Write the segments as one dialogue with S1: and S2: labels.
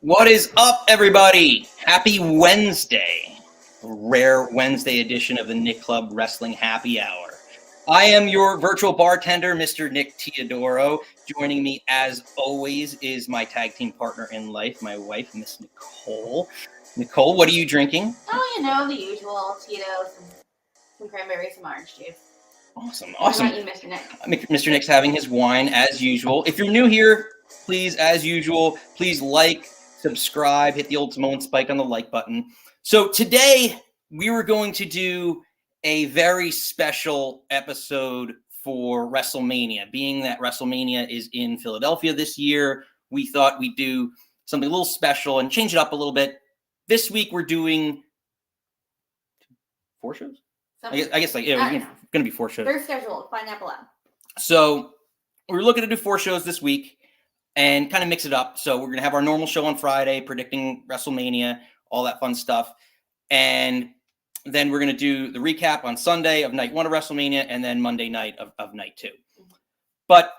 S1: What is up, everybody? Happy Wednesday. A rare Wednesday edition of the Nick Club Wrestling Happy Hour. I am your virtual bartender, Mr. Nick Teodoro. Joining me, as always, is my tag team partner in life, my wife, Miss Nicole. Nicole, what are you drinking?
S2: Oh, you know, the usual Tito's, some cranberries, some orange juice.
S1: Awesome.
S2: What about you, Mr. Nick?
S1: Mr. Nick's having his wine, as usual. If you're new here, please, as usual, please like, subscribe, hit the old Samoan spike on the like button. So today we were going to do a very special episode for WrestleMania. Being that WrestleMania is in Philadelphia this year, we thought we'd do something a little special and change it up a little bit. This week we're doing 4 shows? I guess like it's going to be 4 shows.
S2: They're scheduled. Find that below.
S1: So we're looking to do 4 shows this week and kind of mix it up. So we're going to have our normal show on Friday, predicting WrestleMania, all that fun stuff. And then we're going to do the recap on Sunday of night 1 of WrestleMania and then Monday night of night 2. But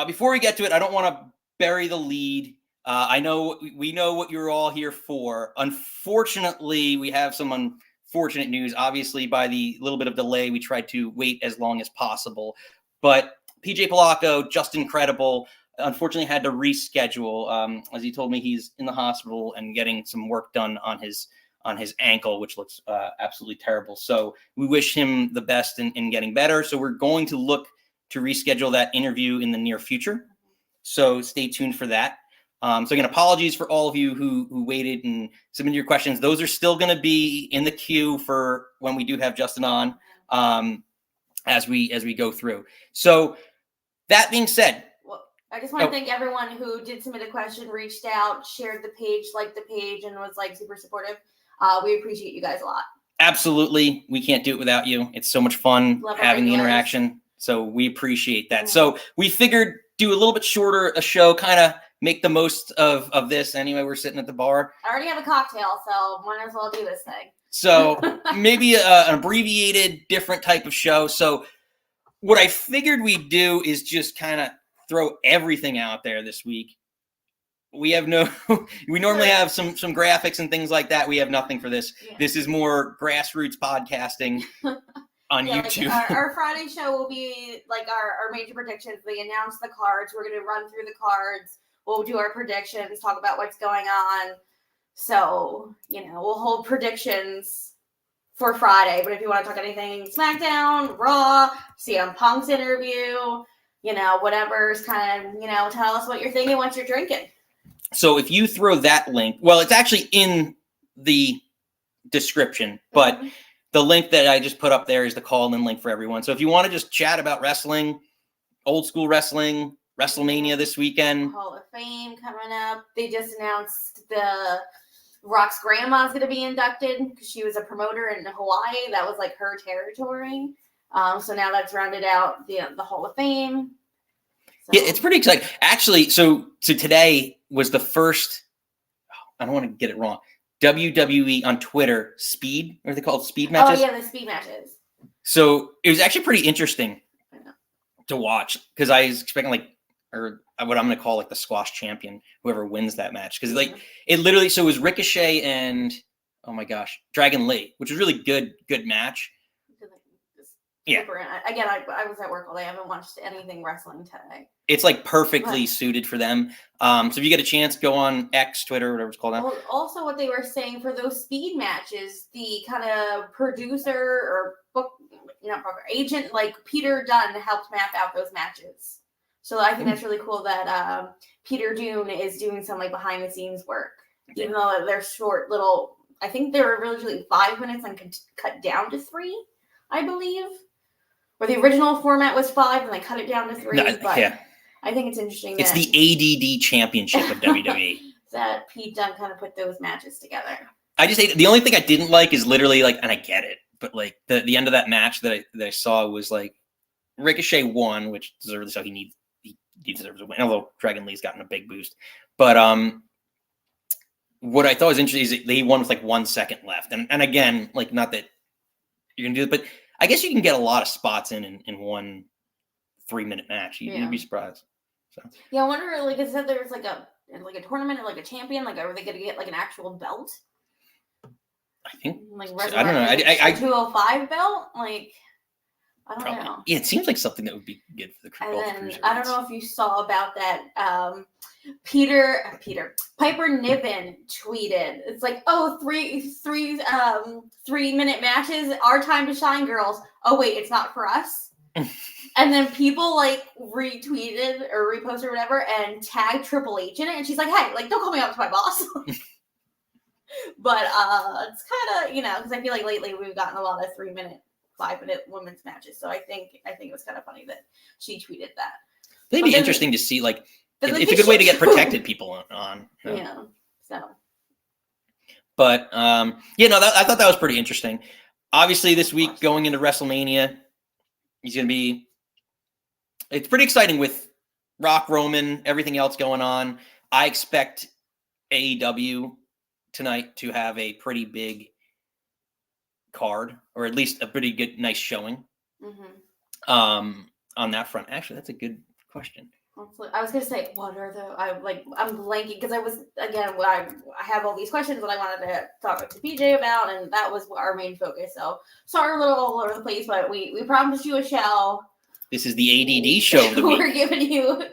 S1: before we get to it, I don't want to bury the lead. I know we know what you're all here for. Unfortunately, we have some unfortunate news. Obviously, by the little bit of delay, we tried to wait as long as possible. But PJ Polaco, just incredible, unfortunately had to reschedule. As he told me, he's in the hospital and getting some work done on his ankle, which looks absolutely terrible. So we wish him the best in getting better. So we're going to look to reschedule that interview in the near future. So stay tuned for that. So again, apologies for all of you who waited and submitted your questions. Those are still going to be in the queue for when we do have Justin on as we go through. So that being said,
S2: well, I just want to thank everyone who did submit a question, reached out, shared the page, liked the page, and was like super supportive. We appreciate you guys a lot. Absolutely,
S1: we can't do it without you. It's so much fun having the interaction. So we appreciate that. Mm-hmm. So we figured do a little bit shorter a show, kind of make the most of this. Anyway, we're sitting at the bar.
S2: I already have a cocktail, so might as well do this thing.
S1: So maybe an abbreviated, different type of show. So what I figured we'd do is just kind of throw everything out there this week. We normally have some graphics and things like that. We have nothing for this. Yeah. This is more grassroots podcasting on YouTube.
S2: Like our Friday show will be like our major predictions. They announce the cards. We're going to run through the cards. We'll do our predictions, talk about what's going on. So, we'll hold predictions for Friday. But if you want to talk anything SmackDown, Raw, CM Punk's interview, whatever's kind of, tell us what you're thinking, what you're drinking.
S1: So if you throw that link, well, it's actually in the description, but the link that I just put up there is the call-in link for everyone. So if you want to just chat about wrestling, old school wrestling, WrestleMania this weekend.
S2: Hall of Fame coming up. They just announced the Rock's grandma is going to be inducted because she was a promoter in Hawaii. That was like her territory. So now that's rounded out the Hall of Fame. So.
S1: Yeah, it's pretty exciting. Actually, so today was the first, I don't want to get it wrong, WWE on Twitter speed, what are they called? Speed matches?
S2: Oh, yeah, the speed matches.
S1: So it was actually pretty interesting to watch because I was expecting or what I'm going to call the squash champion, whoever wins that match. Because it literally, so it was Ricochet and, oh my gosh, Dragon Lee, which was really good match.
S2: Yeah. Again, I was at work all day. I haven't watched anything wrestling today.
S1: It's perfectly suited for them. So if you get a chance, go on X, Twitter, whatever it's called now.
S2: Well, also what they were saying for those speed matches, the kind of producer or agent like Peter Dunne helped map out those matches. So I think that's really cool that Peter Dunne is doing some behind the scenes work, even though they're short little. I think they were originally 5 minutes and cut down to 3, I believe. Or the original format was 5 and they cut it down to 3. I think it's interesting.
S1: It's the ADD championship of WWE.
S2: That Pete Dunne kind of put those matches together.
S1: I just hate it. The only thing I didn't like is literally and I get it, but the end of that match that I saw was Ricochet won, which deservedly so. He deserves a win, although Dragon Lee's gotten a big boost. But what I thought was interesting is that they won with 1 second left. And again, not that you're going to do it, but I guess you can get a lot of spots in 1 3-minute match. You'd be surprised. So
S2: yeah, I wonder. Like it said, there's like a tournament or like a champion. Like, are they gonna get like an actual belt?
S1: I think
S2: Like
S1: I don't know.
S2: a 205 belt. Like I don't
S1: probably.
S2: know.
S1: Yeah, it seems like something that would be good for the
S2: And
S1: both
S2: then
S1: cruiserweights.
S2: I don't know if you saw about that. Piper Niven tweeted. It's like, oh, 3-minute matches. Our time to shine, girls. Oh wait, it's not for us. And then people like retweeted or reposted or whatever and tagged Triple H in it, and she's like, hey, like don't call me out to my boss. But it's kind of because I feel like lately we've gotten a lot of 3-minute, 5-minute women's matches. So I think it was kind of funny that she tweeted that.
S1: It'd be interesting to see like it's a good way to get protected people on.
S2: Yeah. So.
S1: But I thought that was pretty interesting. Obviously, this week going into WrestleMania, he's going to be. It's pretty exciting with Rock, Roman, everything else going on. I expect AEW tonight to have a pretty big card, or at least a pretty good, nice showing. On that front. Actually, that's a good question.
S2: I was gonna say, what are I'm blanking because I have all these questions that I wanted to talk to PJ about, and that was our main focus. So sorry, a little all over the place, but we promised you a show.
S1: This is the ADD show of the week.
S2: We're giving you.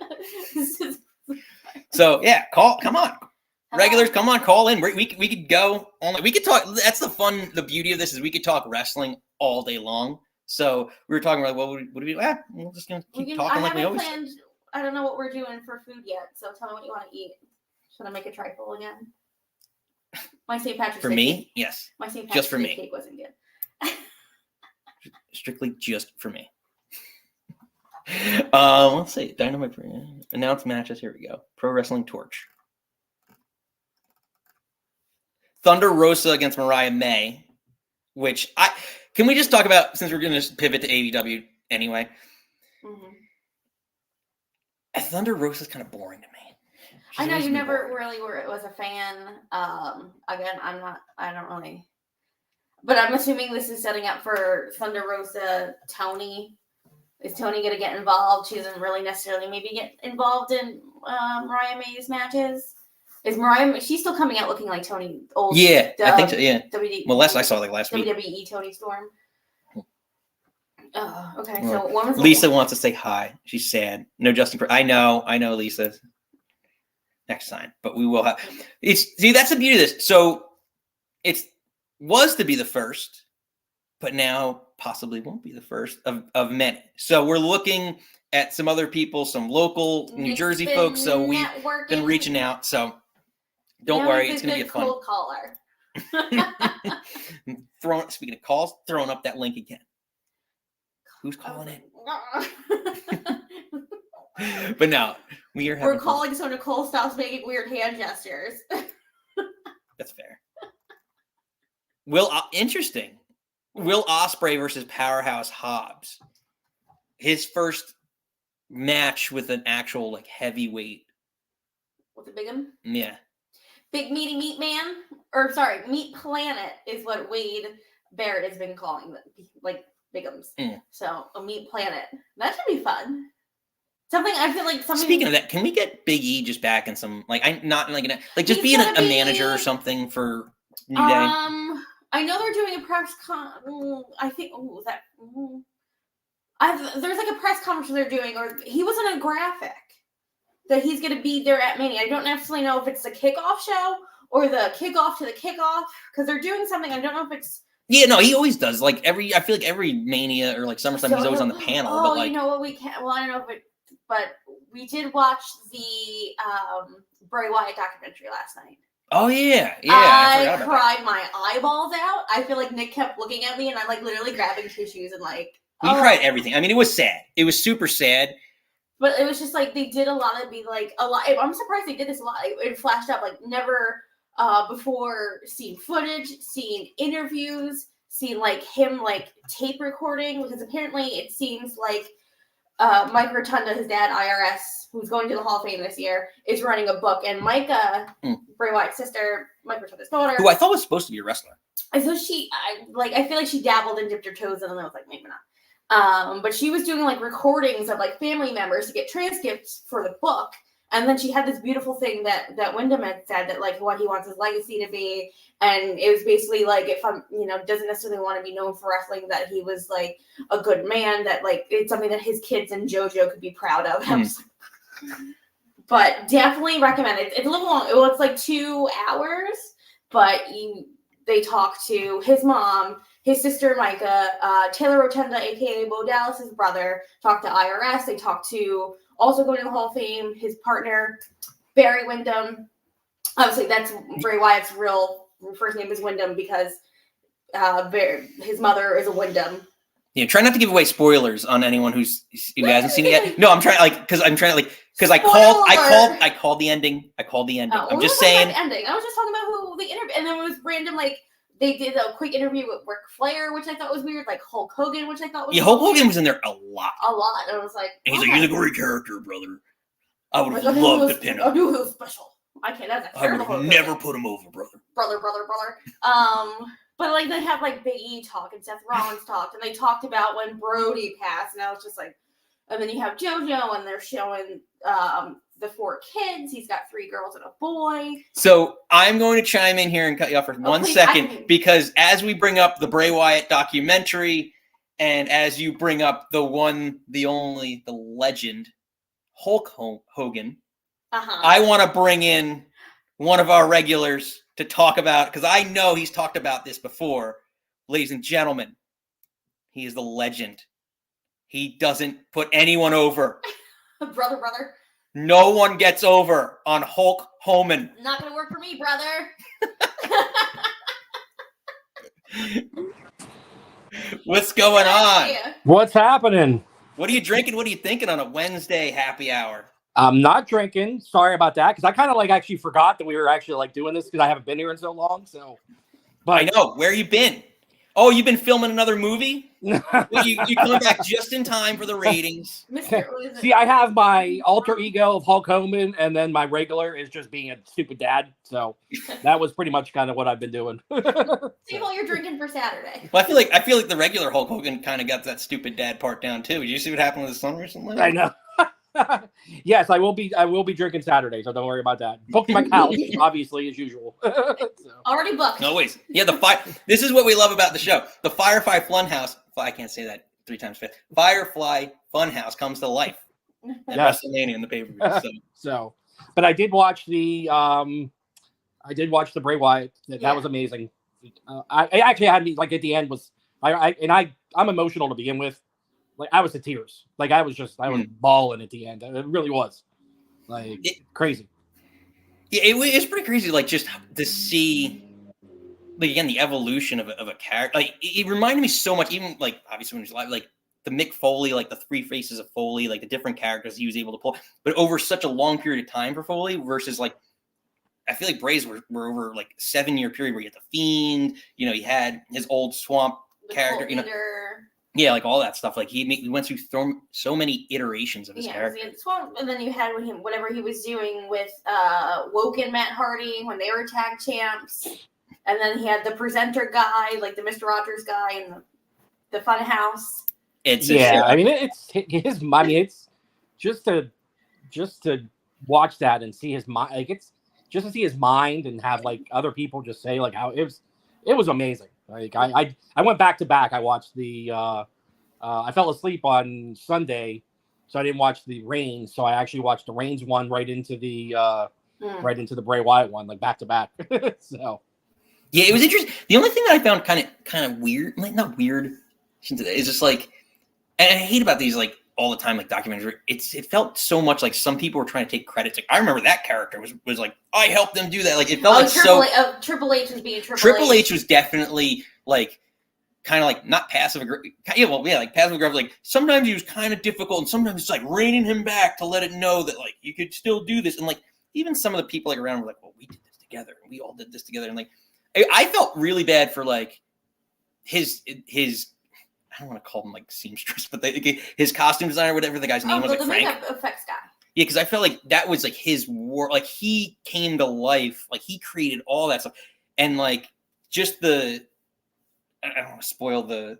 S1: So yeah, come on. Regulars, come on, call in. We could go only. We could talk. That's the beauty of this is we could talk wrestling all day long. So we were talking about what would we do? We're just gonna keep talking like we always.
S2: I don't know what we're doing for food yet, so tell me what you want to eat. Should I make a trifle again? My St. Patrick's
S1: for
S2: Day
S1: me,
S2: cake.
S1: yes.
S2: My St.
S1: Just
S2: Patrick's
S1: for
S2: Day
S1: me.
S2: cake wasn't good.
S1: Strictly just for me. Let's see. Dynamite announced matches. Here we go. Pro Wrestling Torch. Thunder Rosa against Mariah May, which can we just talk about since we're going to pivot to AEW anyway. Thunder Rosa is kind of boring to me.
S2: I know you never really was a fan. Again, I don't really. But I'm assuming this is setting up for Thunder Rosa, Tony. Is Tony going to get involved? She doesn't really necessarily maybe get involved in Mariah May's matches. Is Mariah? She's still coming out looking like Tony. Old.
S1: Yeah, I think so. Yeah.
S2: Well,
S1: last I saw last week.
S2: WWE Tony Storm. Oh, okay. So
S1: Lisa wants to say hi. She's sad. No Justin. I know, Lisa. Next time, but we will have. That's the beauty of this. So it was to be the first, but now possibly won't be the first of many. So we're looking at some other people, some local New Jersey folks. So we've been reaching out. So don't worry, it's going to be a fun.
S2: Cold caller.
S1: Speaking of calls, throwing up that link again. Who's calling in? But no, we're
S2: calling so Nicole stops making weird hand gestures.
S1: That's fair. Interesting. Will Ospreay versus Powerhouse Hobbs. His first match with an actual heavyweight.
S2: With a big one?
S1: Yeah.
S2: Big meaty meat man? Meat planet is what Wade Barrett has been calling them. Bigums. So a meat planet. That should be fun. Something I feel like something.
S1: Speaking of that, can we get Big E just back in some just being a manager or something for New Day?
S2: I know they're doing a press I think. There's a press conference they're doing, or he was on a graphic that he's going to be there at Mania. I don't necessarily know if it's the kickoff show or the kickoff to the kickoff because they're doing something. I don't know if it's.
S1: Yeah, no, he always does. I feel like every Mania or SummerSlam, he's always on the panel.
S2: Oh,
S1: but
S2: you know what we can't. Well, I don't know if it. But we did watch the Bray Wyatt documentary last night.
S1: Oh yeah.
S2: I cried my eyeballs out. I feel like Nick kept looking at me, and I'm literally grabbing tissues and
S1: We cried everything. I mean, it was sad. It was super sad.
S2: But it was just they did a lot of a lot. I'm surprised they did this a lot. It flashed up never before seeing footage, seeing interviews, seeing him tape recording because apparently it seems like. Mike Rotunda, his dad, IRS, who's going to the Hall of Fame this year, is running a book. And Micah, Bray Wyatt's sister, Mike Rotunda's daughter,
S1: who I thought was supposed to be a wrestler.
S2: And so I feel like she dabbled and dipped her toes in, and I was like, maybe not. But she was doing like recordings of like family members to get transcripts for the book. And then she had this beautiful thing that Wyndham had said that like what he wants his legacy to be. And it was basically like, if I'm, doesn't necessarily want to be known for wrestling, that he was like a good man, that like it's something that his kids and JoJo could be proud of. But definitely recommend it. It's a little long. Well, it's like 2 hours, but they talk to his mom, his sister Micah, Taylor Rotunda, aka Bo Dallas's brother, talk to IRS. They talk to, also going to the Hall of Fame, his partner, Barry Windham. Obviously, that's Bray Wyatt's real first name is Windham because his mother is a Wyndham.
S1: Yeah, try not to give away spoilers on anyone who hasn't seen it yet. No, I'm trying I called the ending.
S2: Oh,
S1: I'm just saying.
S2: The ending. I was just talking about who the interview, and then it was random. Like they did a quick interview with Ric Flair, which I thought was weird. Like Hulk Hogan, which I thought was
S1: Hulk Hogan was in there a lot.
S2: And I was like,
S1: and he's like, "He's a great character, brother. I would have loved to pin him.
S2: I knew he was special. I can't. That's a terrible.
S1: I would never put him over, brother.
S2: Brother. But like they have like Big E talk and Seth Rollins talked, and they talked about when Brody passed, and I was just like, and then you have JoJo, and they're showing the 4 kids. He's got 3 girls and a boy.
S1: So I'm going to chime in here and cut you off for 1 second, because as we bring up the Bray Wyatt documentary, and as you bring up the one, the only, the legend, Hulk Hogan, I want to bring in one of our regulars to talk about, because I know he's talked about this before. Ladies and gentlemen, he is the legend. He doesn't put anyone over.
S2: Brother.
S1: No one gets over on Hulk Hogan.
S2: Not going to work for me, brother.
S1: What's going on?
S3: What's happening?
S1: What are you drinking? What are you thinking on a Wednesday happy hour?
S3: I'm not drinking. Sorry about that, because I kind of actually forgot that we were actually doing this, because I haven't been here in so long. So, but
S1: I know. Where you been? Oh, you've been filming another movie? You come back just in time for the ratings.
S3: See, I have my alter ego of Hulk Hogan, and then my regular is just being a stupid dad. So that was pretty much kind of what I've been doing.
S2: See what you're drinking for Saturday.
S1: Well, I feel like the regular Hulk Hogan kind of got that stupid dad part down too. Did you see what happened with his son recently?
S3: I know. Yes, I will be drinking Saturday, so don't worry about that. Booked my couch, obviously, as usual.
S2: Already booked.
S1: No ways. Yeah, this is what we love about the show. The Firefly Funhouse. I can't say that 3 times fast. Firefly Funhouse comes to life at WrestleMania in the pay-per-view.
S3: So, but I did watch the Bray Wyatt. That was amazing. I actually had me at the end was I'm emotional to begin with. I was to tears. I was bawling at the end. It really was crazy.
S1: Yeah, it's pretty crazy. Just to see, again, the evolution of a character. It reminded me so much. Even obviously when he was live, the Mick Foley, the 3 faces of Foley, the different characters he was able to pull, but over such a long period of time for Foley versus I feel like Bray's were over 7-year period where you had the Fiend. He had his old Swamp character. Yeah, all that stuff. He went through so many iterations of his character.
S2: And then you had whatever he was doing with Woken Matt Hardy when they were tag champs. And then he had the presenter guy, the Mr. Rogers guy, and the Fun House.
S3: It's just to watch that and see his mind. It's just to see his mind and have other people just say how it was amazing. I went back to back. I watched the I fell asleep on Sunday, so I didn't watch the Reigns. So I actually watched the Reigns one right into the Bray Wyatt one, back to back. So
S1: yeah, it was interesting. The only thing that I found kind of weird, not weird, is just and I hate about these all the time documentaries. It felt so much like some people were trying to take credit. I remember that character was I helped them do that. It felt
S2: Triple H was being
S1: Triple H was definitely kind of not passive aggressive. Yeah, well, yeah, passive aggressive. Sometimes he was kind of difficult, and sometimes it's reining him back to let it know that you could still do this. And even some of the people around were well, we did this together, and we all did this together. And I felt really bad for his I don't want to call him seamstress, but his costume designer, whatever the guy's name was,
S2: the
S1: Frank.
S2: makeup effects guy.
S1: Yeah, because I felt that was his work. He came to life. He created all that stuff, and just the. I don't want to spoil the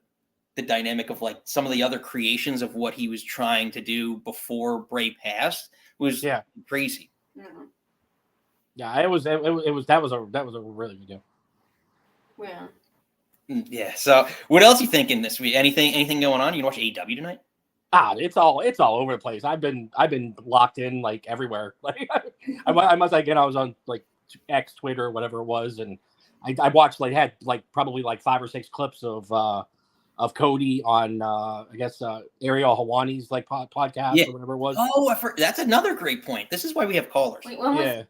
S1: the dynamic of like some of the other creations of what he was trying to do before Bray passed was crazy.
S3: Yeah, it was that was a really good deal.
S2: Yeah.
S1: Yeah. So what else you thinking this week? Anything going on? You can watch AEW tonight?
S3: It's all over the place. I've been locked in like everywhere. Like I must again. I was on like X, Twitter, or whatever it was, and I watched had probably 5 or 6 clips of Cody on I guess Ariel Hawani's podcast or whatever it was.
S1: Oh, that's another great point. This is why we have callers.
S2: Wait,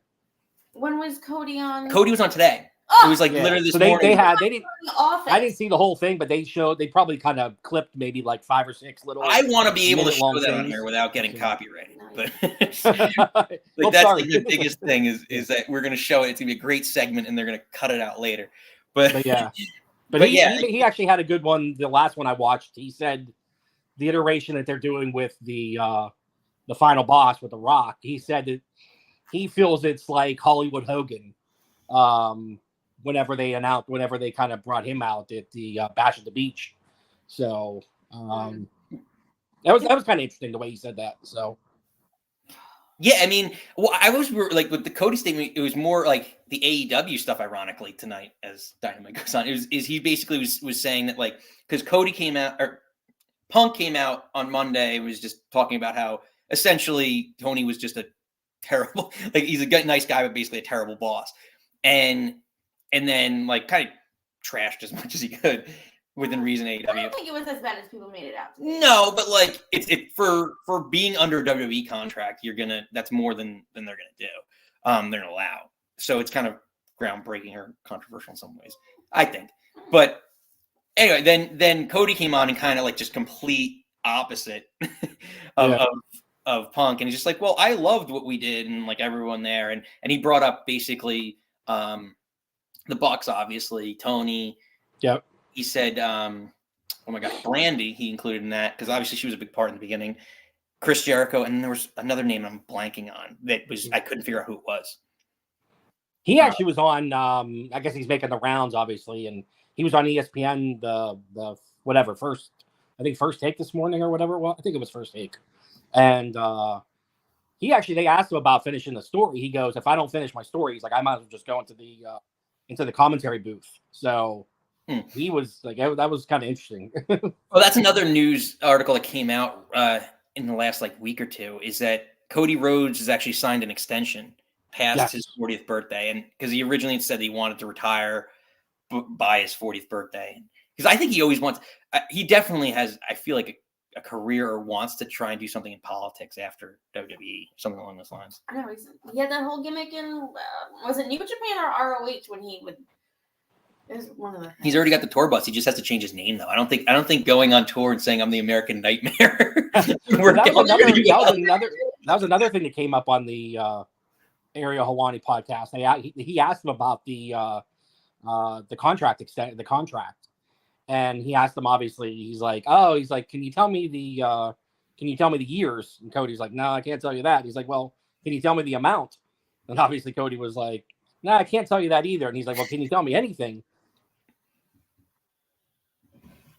S2: when was Cody on?
S1: Cody was on today. It was literally this morning.
S3: I didn't see the whole thing, but they probably kind of clipped maybe 5 or 6 little.
S1: I want to be able to show that on here without getting copyrighted. But that's the biggest thing is that we're going to show it. It's going to be a great segment, and they're going to cut it out later. But he actually had a good one. The last one I watched, he said the iteration that they're doing with the final boss with The Rock. He said that he feels it's like Hollywood Hogan. Whenever they kind of brought him out at the Bash at the Beach, so that was kind of interesting the way he said that. So yeah, I mean, I was with the Cody statement. It was more like the AEW stuff. Ironically, tonight as Dynamite goes on, he basically was saying that because Cody came out or Punk came out on Monday and was just talking about how essentially Tony was just a terrible he's a nice guy but basically a terrible boss. And then kind of trashed as much as he could within reason AEW.
S2: I don't think it was as bad as people made it out.
S1: No, but it's for being under WWE contract, that's more than they're gonna do. They're gonna allow. So it's kind of groundbreaking or controversial in some ways, I think. But anyway, then Cody came on and kind of just complete opposite of Punk, and he's just well, I loved what we did and everyone there, and he brought up basically the Bucks, obviously, Tony.
S3: Yep.
S1: He said, oh my God, Brandy, he included in that, because obviously she was a big part in the beginning. Chris Jericho, and there was another name I'm blanking on that I couldn't figure out who it was.
S3: He actually was on, I guess he's making the rounds, obviously, and he was on ESPN, the whatever, first take this morning or whatever it was. I think it was First Take. And they asked him about finishing the story. He goes, if I don't finish my story, he's I might as well just go into the commentary booth. So he was that was kind of interesting.
S1: Well, that's another news article that came out in the last week or two, is that Cody Rhodes has actually signed an extension past his 40th birthday. And because he originally said he wanted to retire by his 40th birthday, because I think he always wants, he definitely has, I feel a career or wants to try and do something in politics after WWE, something along those lines.
S2: I know he had that whole gimmick in was it New Japan or ROH when he would. It was one of the.
S1: He's already got the tour bus. He just has to change his name though. I don't think going on tour and saying I'm the American Nightmare.
S3: that was another thing that came up on the Ariel Hawani podcast. He asked him about the contract and he asked him, obviously, he's can you tell me the years? And Cody's no, I can't tell you that. He's well, can you tell me the amount? And obviously Cody was no, I can't tell you that either. And he's well, can you tell me anything?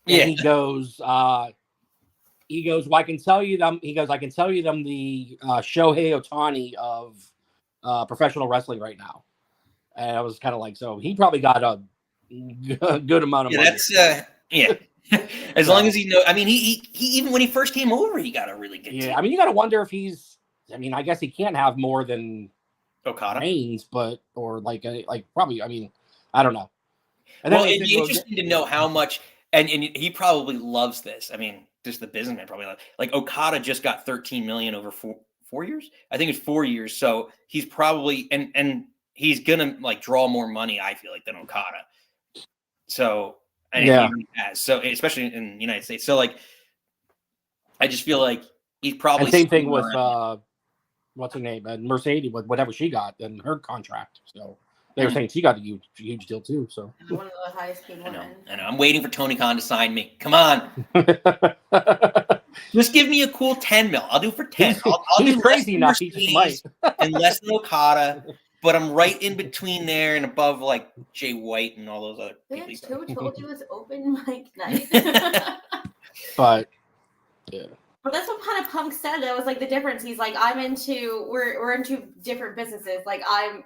S3: And he goes, well, I can tell you them. He goes, I can tell you them the Shohei Ohtani of professional wrestling right now. And I was kind of so he probably got a good amount of money.
S1: That's as long as he knows. I mean, he even when he first came over, he got a really good team.
S3: I mean, you got to wonder if he's. I mean, I guess he can't have more than
S1: Okada,
S3: Reigns, but or probably. I mean, I don't know. And
S1: it'd be interesting to know how much, and he probably loves this. I mean, just the businessman probably Okada just got $13 million over 4 years. I think it's 4 years. So he's probably and he's gonna draw more money. I feel than Okada. So and he really has. So especially in the United States. So I just feel he's probably
S3: and same thing with what's her name, Mercedes, with whatever she got in her contract. So they were saying she got a huge deal too. So
S2: one of the highest paid women.
S1: I know. I'm waiting for Tony Khan to sign me. Come on. Just give me a cool 10 mil. I'll do for 10.
S3: He's crazy enough. He just might.
S1: And less than Okada. But I'm right in between there and above Jay White and all those other people.
S2: Who told you it's open mic night?
S3: But yeah.
S2: But that's what kind of Punk said. That was like the difference. He's like, we're into different businesses. Like I'm,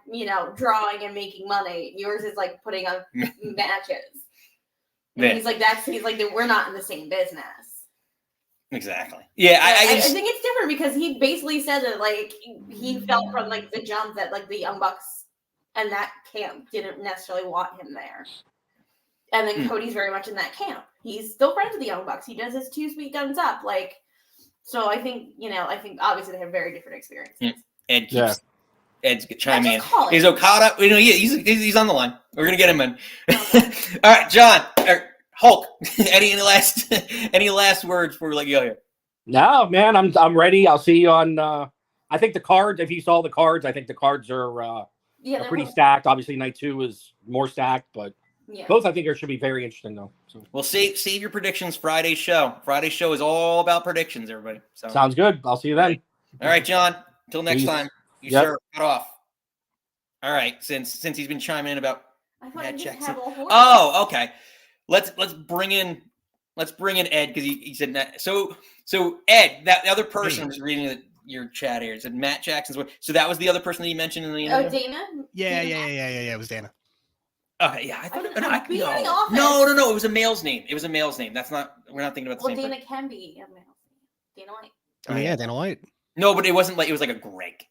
S2: drawing and making money. Yours is like putting on matches. And
S1: Yeah.
S2: he's like, we're not in the same business.
S1: Exactly. Yeah,
S2: I think it's different because he basically said that like he felt from like the jump that like the Young Bucks and that camp didn't necessarily want him there. And then Cody's very much in that camp. He's still friends with the Young Bucks. He does his 2 sweet guns up. Like, so I think, obviously they have very different experiences.
S1: Ed's chiming in.
S2: Call it.
S1: Is Okada? He's on the line. We're gonna get him in. All right, John, Hulk. any last words before we let you go here?
S3: No, man, I'm ready. I'll see you on. I think the cards. If you saw the cards, I think the cards are pretty stacked. Obviously, night 2 is more stacked, but both I think should be very interesting though. So.
S1: Well, save your predictions. Friday's show. Friday's show is all about predictions, everybody. So
S3: sounds good. I'll see you then.
S1: All right, John. Until next
S3: Peace.
S1: time. You sir, cut off. All right, since he's been chiming in about Matt Jackson. Oh, okay. Let's bring in Ed because he said that. So Ed, that the other person was reading your chat here. It said Matt Jackson's one. So that was the other person that you mentioned in the interview?
S2: Oh, Dana?
S4: Yeah. It was Dana.
S1: Okay, yeah. I thought
S2: No.
S1: No. It was a male's name. We're not thinking about the same
S2: Dana
S1: person.
S2: can be a male. Dana White.
S4: Oh yeah, Dana White.
S1: No, but it wasn't like it was like a Greg.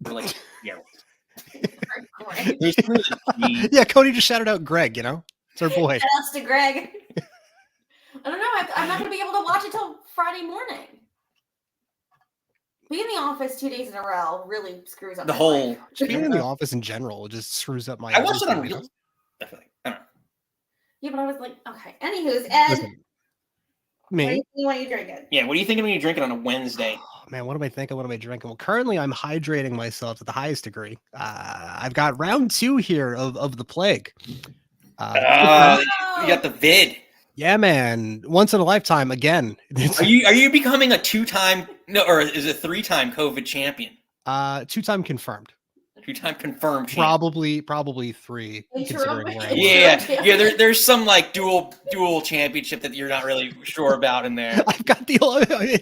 S1: Or like
S4: There's yeah, Cody just shouted out Greg. It's our boy.
S2: Shout to Greg. I don't know. I'm not going to be able to watch it till Friday morning. Being in the office 2 days in a row really screws up
S1: the whole.
S2: life.
S4: Being in the office in general just screws up my.
S1: I watched it on Reels. Definitely. I don't know.
S2: Yeah, but I was like, okay. Anywho's, Ed.
S4: Listen, me.
S2: What are you drinking?
S1: Yeah, what are you thinking when you're drinking on a Wednesday?
S4: Oh, man, what am I thinking? What am I drinking? Well, currently I'm hydrating myself to the highest degree. I've got round 2 here of the plague.
S1: You got the vid.
S4: Yeah, man. Once in a lifetime again.
S1: Are you becoming a 2-time or is it 3-time COVID champion?
S4: 2-time confirmed.
S1: 2-time confirmed champion.
S4: Probably 3. Considering where I was.
S1: Yeah. There's some like dual championship that you're not really sure about in there.
S4: I've got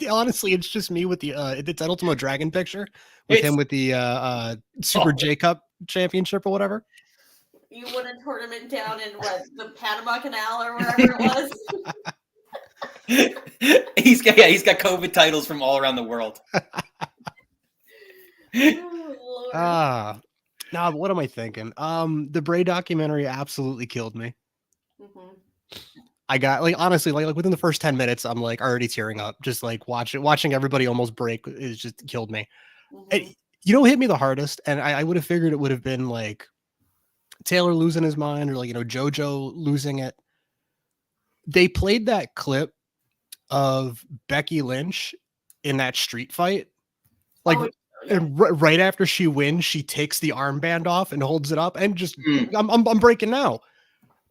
S4: honestly, it's just me with the Ultimo Dragon picture with him with the Super J Cup championship or whatever.
S2: You won a tournament down in the Panama Canal or wherever it was.
S1: He's got COVID titles from all around the world.
S2: Oh,
S4: but what am I thinking? The Bray documentary absolutely killed me.
S2: Mm-hmm.
S4: I got honestly within the first 10 minutes, I'm like already tearing up. Just like watching everybody almost break is just killed me.
S2: Mm-hmm.
S4: And, hit me the hardest, and I would have figured it would have been like Taylor losing his mind or JoJo losing it. They played that clip of Becky Lynch in that street fight. And right after she wins, she takes the armband off and holds it up and just I'm breaking now.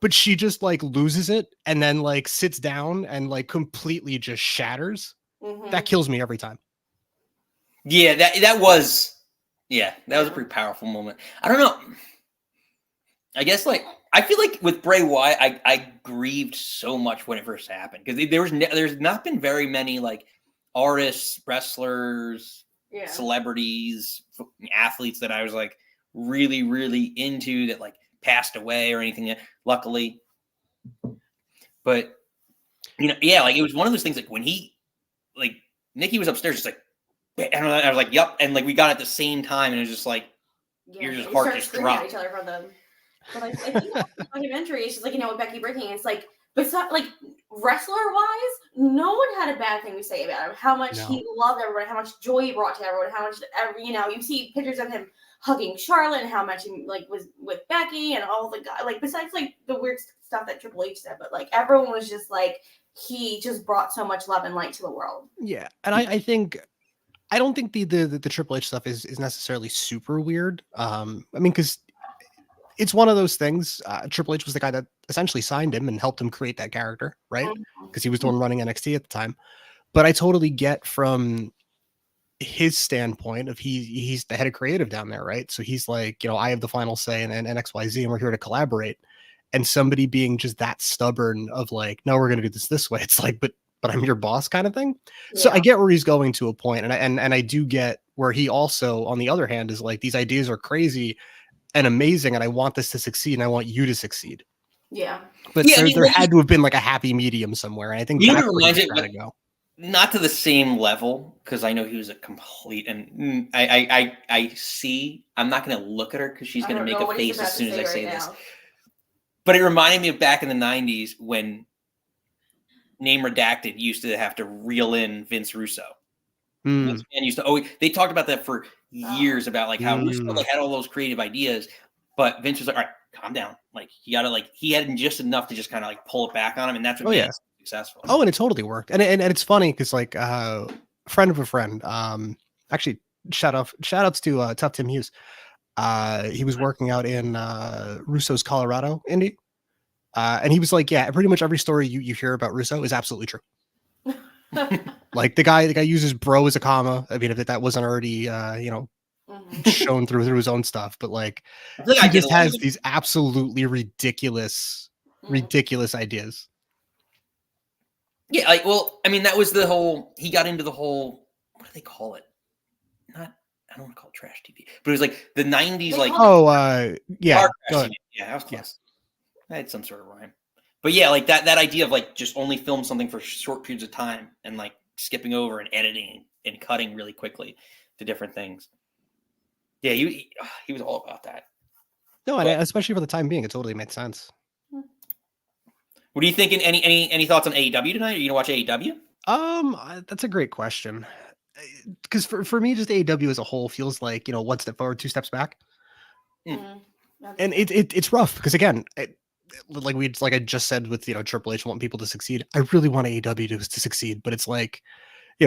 S4: But she just loses it and then sits down and completely just shatters.
S2: Mm-hmm.
S4: That kills me every time.
S1: Yeah, that was a pretty powerful moment. I don't know. I guess I feel like with Bray Wyatt, I grieved so much when it first happened because there's not been very many artists, wrestlers, celebrities, athletes that I was really, really into that passed away or anything. Luckily, but it was one of those things when he Nikki was upstairs just and I was like, yep, and we got it at the same time and it was just your just heart just dropped.
S2: Each other from them. But I think the documentary is just with Becky breaking, it's besides wrestler wise, no one had a bad thing to say about him. How much he loved everyone, how much joy he brought to everyone, how much you see pictures of him hugging Charlotte, and how much he was with Becky and all the guys. Besides the weird stuff that Triple H said, but everyone was just he just brought so much love and light to the world.
S4: Yeah, and I don't think the Triple H stuff is necessarily super weird. Because it's one of those things. Triple H was the guy that essentially signed him and helped him create that character, right? Because he was the one running NXT at the time. But I totally get from his standpoint of he's the head of creative down there, right? So he's I have the final say in XYZ, and we're here to collaborate. And somebody being just that stubborn of no, we're going to do this way. It's but but I'm your boss kind of thing. So I get where he's going to a point, and I do get where he also, on the other hand, is like, these ideas are crazy and amazing, and I want this to succeed, and I want you to succeed.
S2: Yeah.
S4: But
S1: Yeah, I
S4: there,
S1: mean,
S4: there had to have been like a happy medium somewhere, and I think
S1: You know
S4: that's
S1: what
S4: where
S1: reminds
S4: he's
S1: me-
S4: trying to go.
S1: not to the same level, because I know he was a complete, and I see. I'm not going to look at her because she's
S2: I
S1: going to
S2: don't
S1: make
S2: know
S1: a
S2: what he's
S1: face
S2: about
S1: as soon
S2: to
S1: as I say
S2: right
S1: this.
S2: now.
S1: But it reminded me of back in the '90s when Name Redacted used to have to reel in Vince Russo. Vince McMahon used to always. They talked about that for years about like how Russo like had all those creative ideas, but Vince was like, "All right, calm down. Like you got to like he had just enough to just kind of like pull it back on him, and that's what made him successful."
S4: Oh, and it totally worked. And it's funny because like friend of a friend, actually shout outs to Tough Tim Hughes. He was working out in Russo's Colorado indie. And he was like, yeah, pretty much every story you hear about Russo is absolutely true. Like the guy uses bro as a comma. I mean, if that wasn't already shown through his own stuff, but like
S1: I feel like
S4: he
S1: I get
S4: just
S1: along
S4: has
S1: with-
S4: these absolutely ridiculous ideas.
S1: Yeah, like well, I mean that was the whole. He got into the whole. What do they call it? Not. I don't want to call it trash TV, but it was like the '90s, like
S4: Yeah,
S1: car
S4: go
S1: crash
S4: ahead.
S1: TV. Yeah, that was close. I had some sort of rhyme, but yeah, like that idea of like just only film something for short periods of time and like skipping over and editing and cutting really quickly to different things. Yeah, he was all about that.
S4: No, and especially for the time being, it totally made sense.
S1: What are you thinking? Any thoughts on AEW tonight? Are you gonna watch AEW?
S4: That's a great question. Because for me, just AEW as a whole feels like, one step forward, two steps back. And it's rough because again, like I just said with Triple H wanting people to succeed. I really want AEW to succeed, but it's like,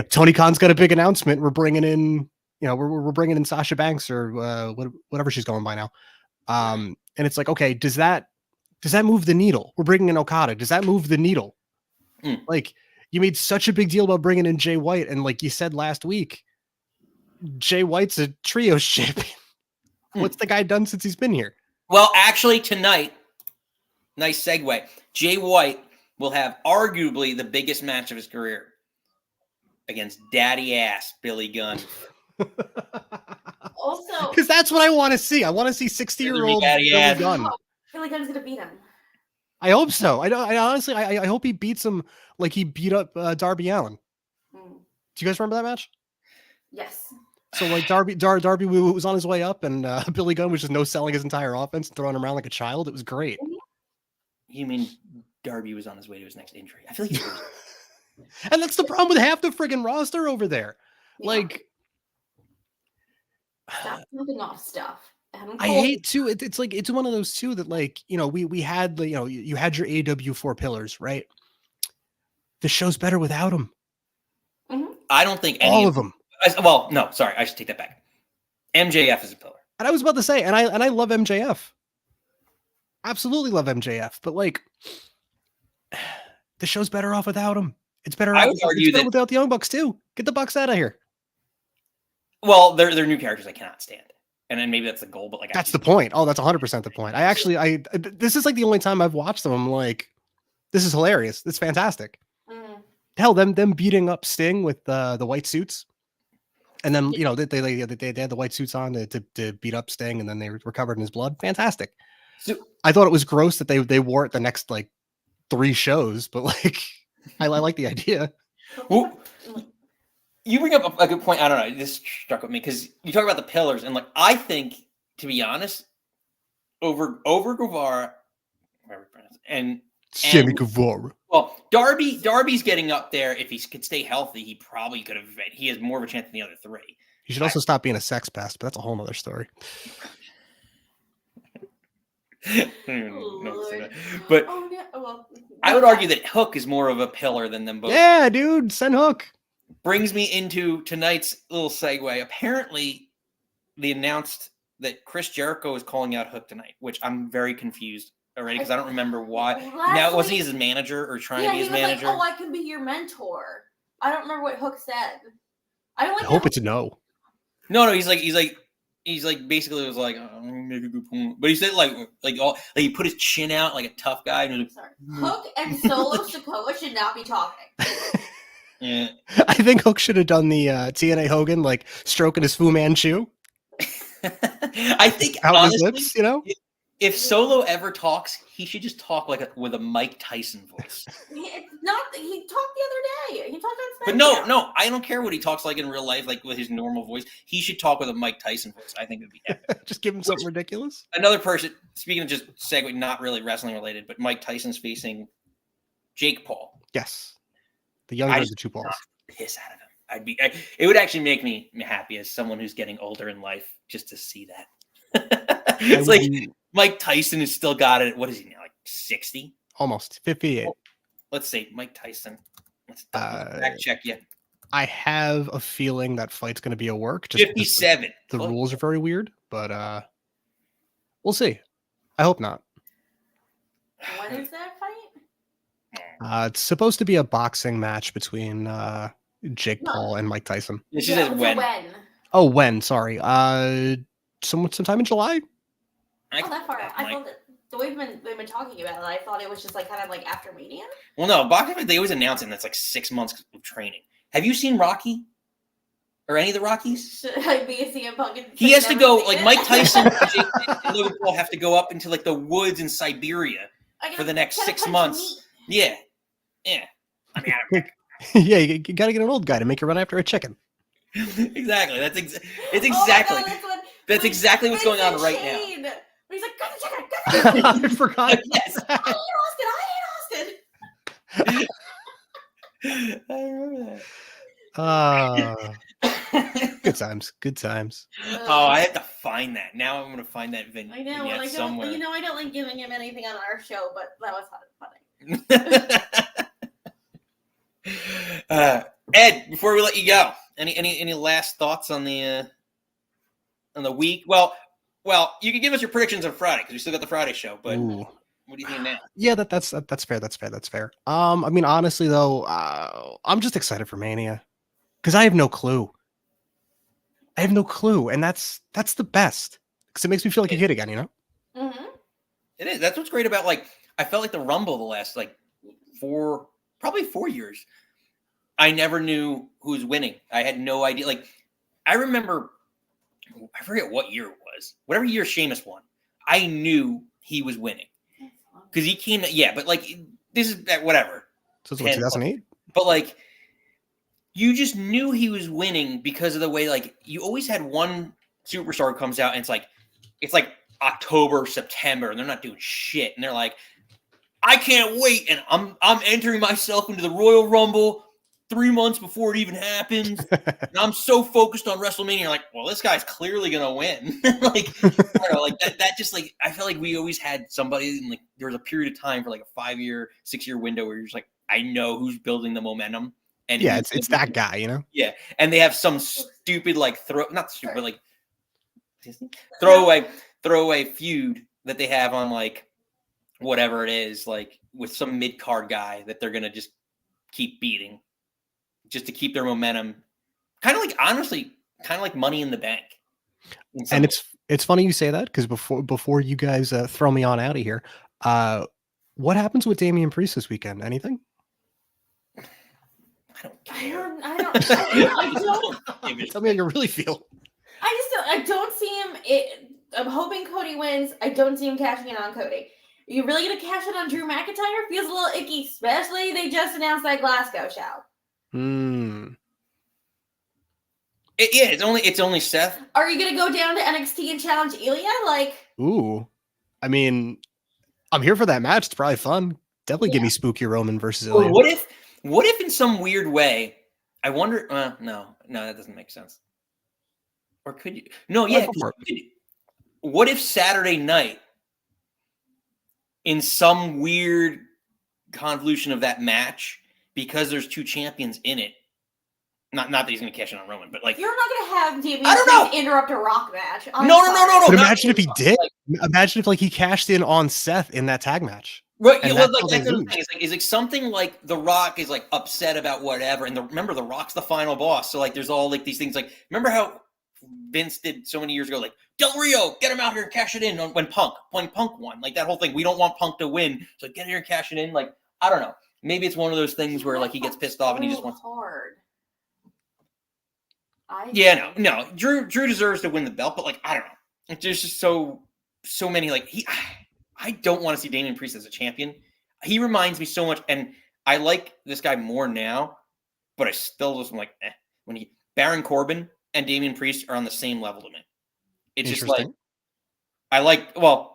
S4: Tony Khan's got a big announcement. We're bringing in, we're bringing in Sasha Banks or whatever she's going by now. And it's like, okay, does that move the needle? We're bringing in Okada. Does that move the needle? Like, you made such a big deal about bringing in Jay White, and like you said last week, Jay White's a trios champion. What's the guy done since he's been here?
S1: Well, actually, tonight, nice segue. Jay White will have arguably the biggest match of his career against daddy ass Billy Gunn.
S2: Also,
S4: because that's what I want to see. I want to see 60-year-old Billy Gunn.
S2: Billy Gunn's gonna beat him.
S4: I hope so. I honestly, I hope he beats him like he beat up Darby Allin. Do you guys remember that match?
S2: Yes.
S4: So like Darby was on his way up, and Billy Gunn was just no selling his entire offense, and throwing him around like a child. It was great.
S1: You mean Darby was on his way to his next injury? I feel like he was.
S4: And that's the problem with half the friggin' roster over there.
S2: Yeah.
S4: Like,
S2: Stop moving off stuff.
S4: I hate to. It's like it's one of those two that like we had the you had your AW 4 pillars, right? The show's better without them.
S1: I don't think
S4: all of them.
S1: Well, no, sorry, I should take that back. MJF is a pillar,
S4: and I was about to say, and I love MJF. Absolutely love MJF, but like the show's better off without him. It's better.
S1: I would argue that
S4: without the Young Bucks too. Get the Bucks out of here.
S1: Well, they're new characters I cannot stand. And then maybe that's the goal, but like
S4: that's the point. Oh, that's 100% the point. This is like the only time I've watched them. I'm like, this is hilarious. It's fantastic. Hell, them beating up Sting with the white suits, and then they had the white suits on to beat up Sting, and then they were covered in his blood. Fantastic. So, I thought it was gross that they wore it the next like 3 shows, but like I like the idea.
S1: Well, you bring up a good point. I don't know. This struck with me because you talk about the pillars, and like I think, to be honest, over Guevara, and
S4: Sammy Guevara.
S1: Well, Darby's getting up there. If he could stay healthy, he probably could have. He has more of a chance than the other 3.
S4: He should also stop being a sex pest, but that's a whole nother story.
S1: But I would argue that Hook is more of a pillar than them both.
S4: Yeah, dude, send Hook.
S1: Brings me into tonight's little segue. Apparently, they announced that Chris Jericho is calling out Hook tonight, which I'm very confused already because I don't remember why. Now, wasn't he his manager or trying to be his manager?
S2: Like, oh, I can be your mentor. I don't remember what Hook said.
S4: I hope it's a no.
S1: No, he's like, he's like basically was like, oh, I'm gonna make a good point, but he said like he put his chin out like a tough guy. And he was
S2: Sorry. Hook and Solo Sikoa should not be talking.
S1: yeah.
S4: I think Hook should have done the TNA Hogan, like stroking his Fu Manchu
S1: I think
S4: out his
S1: honestly,
S4: lips, you know?
S1: if Solo ever talks, he should just talk with a Mike Tyson voice.
S2: He talked the other day. He talked on SmackDown.
S1: But no, I don't care what he talks like in real life, like with his normal voice. He should talk with a Mike Tyson voice. I think it would be epic.
S4: Just give him something ridiculous.
S1: Another person, speaking of just segue, not really wrestling related, but Mike Tyson's facing Jake Paul.
S4: Yes. The younger of the two balls.
S1: Piss out of him. It would actually make me happy as someone who's getting older in life just to see that. It's like Mike Tyson has still got it. What is he now? Like 60?
S4: Almost 58.
S1: Let's see. Mike Tyson. Let's fact check you.
S4: I have a feeling that fight's going to be a work. Just
S1: 57.
S4: The rules are very weird, but we'll see. I hope not.
S2: When is that fight?
S4: It's supposed to be a boxing match between Jake Paul and Mike Tyson.
S1: She says when.
S4: Oh, when? Sorry. Sometime in July.
S2: Oh, that far. I thought that the way they've been talking about it, I thought it was just like kind of like after Mania.
S1: Well, no, boxing they always announce it. And that's like 6 months of training. Have you seen Rocky? Or any of the Rockies?
S2: Should I be a CM Punk?
S1: He has to go like Mike Tyson and Logan Paul have to go up into like the woods in Siberia for the next 6 months. Yeah. I mean,
S4: Yeah, you got to get an old guy to make you run after a chicken.
S1: Exactly. It's exactly. That's exactly what's going on right now.
S2: He's like, got the chicken, got the chicken.
S4: I forgot.
S1: Yes.
S2: I hate Austin.
S1: I remember that.
S4: Good times. Good times.
S1: Oh, I have to find that. Now I'm going to find that
S2: I know.
S1: vignette somewhere.
S2: I don't like giving him anything on our show, but that was funny.
S1: Ed, before we let you go, any last thoughts on the week? Well, you can give us your predictions on Friday because we still got the Friday show. But
S4: Ooh.
S1: what do you think now?
S4: Yeah, that's fair. That's fair. I mean, honestly though, I'm just excited for Mania because I have no clue. And that's the best because it makes me feel like a kid again. You know.
S2: Mm-hmm.
S1: It is. That's what's great about I felt like the Rumble the last probably 4 years. I never knew who was winning. I had no idea. Like, I remember, I forget what year it was. Whatever year Sheamus won, I knew he was winning because he came. Yeah, but this is whatever.
S4: So it's what 2008.
S1: But you just knew he was winning because of the way you always had one superstar who comes out and it's like October, September, and they're not doing shit, and they're like, I can't wait, and I'm entering myself into the Royal Rumble 3 months before it even happens. And I'm so focused on WrestleMania. You're like, well, this guy's clearly gonna win. I don't know, that just I felt like we always had somebody, and there was a period of time for a 5-year, 6-year window where you're just I know who's building the momentum. And
S4: yeah, it's that guy, you know.
S1: Yeah, and they have some stupid throwaway feud that they have on whatever it is, with some mid-card guy that they're gonna just keep beating just to keep their momentum. Kind of honestly, Money in the Bank.
S4: And it's funny you say that because before you guys throw me on out of here, what happens with Damian Priest this weekend? Anything?
S1: I don't care.
S2: I don't.
S4: Tell me how you really feel.
S2: I don't see him. I'm hoping Cody wins. I don't see him cashing in on Cody. Are you really gonna cash it on Drew McIntyre? Feels a little icky, especially they just announced that Glasgow show.
S1: It's only Seth.
S2: Are you gonna go down to NXT and challenge Ilya?
S4: Ooh, I mean, I'm here for that match. It's probably fun. Definitely give me Spooky Roman versus Ilya.
S1: What if in some weird way? I wonder. No, that doesn't make sense. Or could you? No, yeah. What if Saturday night, in some weird convolution of that match, because there's two champions in it, not that he's going to cash in on Roman, but
S2: you're not going to have Damian
S1: I don't know.
S2: interrupt a Rock match.
S1: No.
S4: But imagine if he did. Imagine if he cashed in on Seth in that tag match.
S1: Right, yeah, that's the thing. It's something like The Rock is upset about whatever, and remember The Rock's the final boss, so there's all these things remember how Vince did so many years ago, like Del Rio, get him out here and cash it in when Punk won. Like that whole thing. We don't want Punk to win, so get here and cash it in. Like I don't know. Maybe it's one of those things where like he gets pissed off and he just wants.
S2: Hard.
S1: No. Drew deserves to win the belt, but like I don't know. There's just so many like I don't want to see Damian Priest as a champion. He reminds me so much, and I like this guy more now, but I still just am like, when Baron Corbin and Damian Priest are on the same level to me. It's just like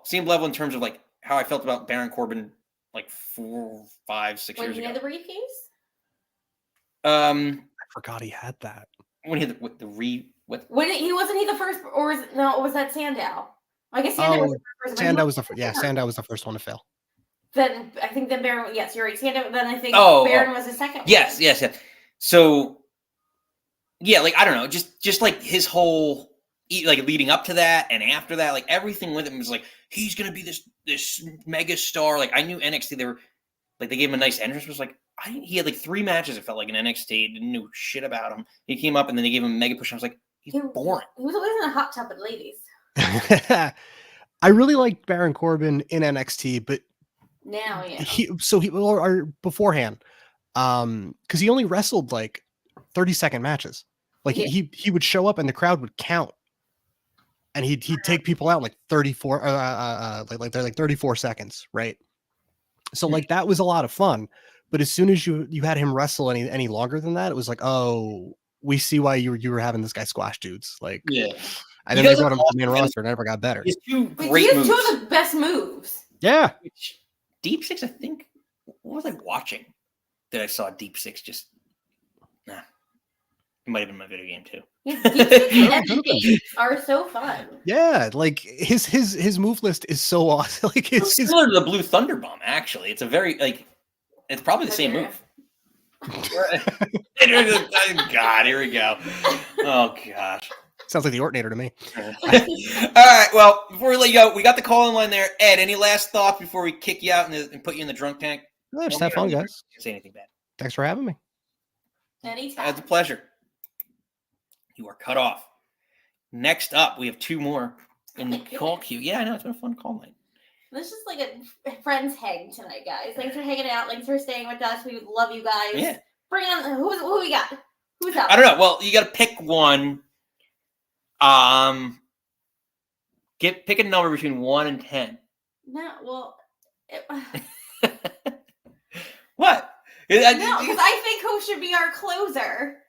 S1: same level in terms of like how I felt about Baron Corbin like 4, 5, 6 years ago.
S2: When he had the briefcase?
S4: I forgot he had that.
S1: When he had what?
S2: When he wasn't he the first, or was that Sandow? I guess Sandow was the first.
S4: Sandow was the first. Yeah, Sandow was the first one to fail.
S2: Then I think Baron. Yes, you're right. Sandow. Then I think Baron was the second.
S1: Yes. So, yeah, like I don't know, just like his whole like leading up to that and after that, like everything with him was like he's gonna be this mega star. Like I knew NXT, they gave him a nice entrance. It was like he had like 3 matches. It felt like in NXT. Didn't know shit about him. He came up and then they gave him a mega push. I was like, he's boring.
S2: He was always in a hot tub with ladies.
S4: I really liked Baron Corbin in NXT, but
S2: now, yeah.
S4: Or beforehand, because he only wrestled like 30-second matches. Like he would show up and the crowd would count, and he'd take people out in like 34, like they're like 34 seconds, right? So like that was a lot of fun. But as soon as you had him wrestle any longer than that, it was like, oh, we see why you were having this guy squash dudes. Like,
S1: yeah.
S4: And then they brought him to the main roster and never got better.
S1: He has 2 great
S2: moves. He has
S1: moves.
S2: 2 of the best moves.
S4: Yeah.
S1: Deep Six, I think. What was I watching that I saw Deep Six just? Nah. It might have been my video game too.
S2: Yeah, Deep Six and MVP are so fun.
S4: Yeah, like his move list is so awesome. Like
S1: it's similar to the Blue Thunder Bomb. Actually, it's a very it's probably the same move. God, here we go. Oh gosh.
S4: Sounds like the Ortinator to me.
S1: All right. Well, before we let you go, we got the call in line there. Ed, any last thoughts before we kick you out and put you in the drunk tank?
S4: No, just have fun, guys.
S1: Say anything bad.
S4: Thanks for having me.
S2: Anytime.
S1: It's a pleasure. You are cut off. Next up, we have 2 more in the call queue. Yeah, I know. It's been a fun call night.
S2: This is like a friends hang tonight, guys. Thanks for hanging out. Thanks for staying with us. We love you guys.
S1: Yeah.
S2: Bring on who we got? Who's up?
S1: I don't know. Well, you got to pick one. Pick a number between 1 and 10.
S2: No, well.
S1: What?
S2: No, because I think who should be our closer.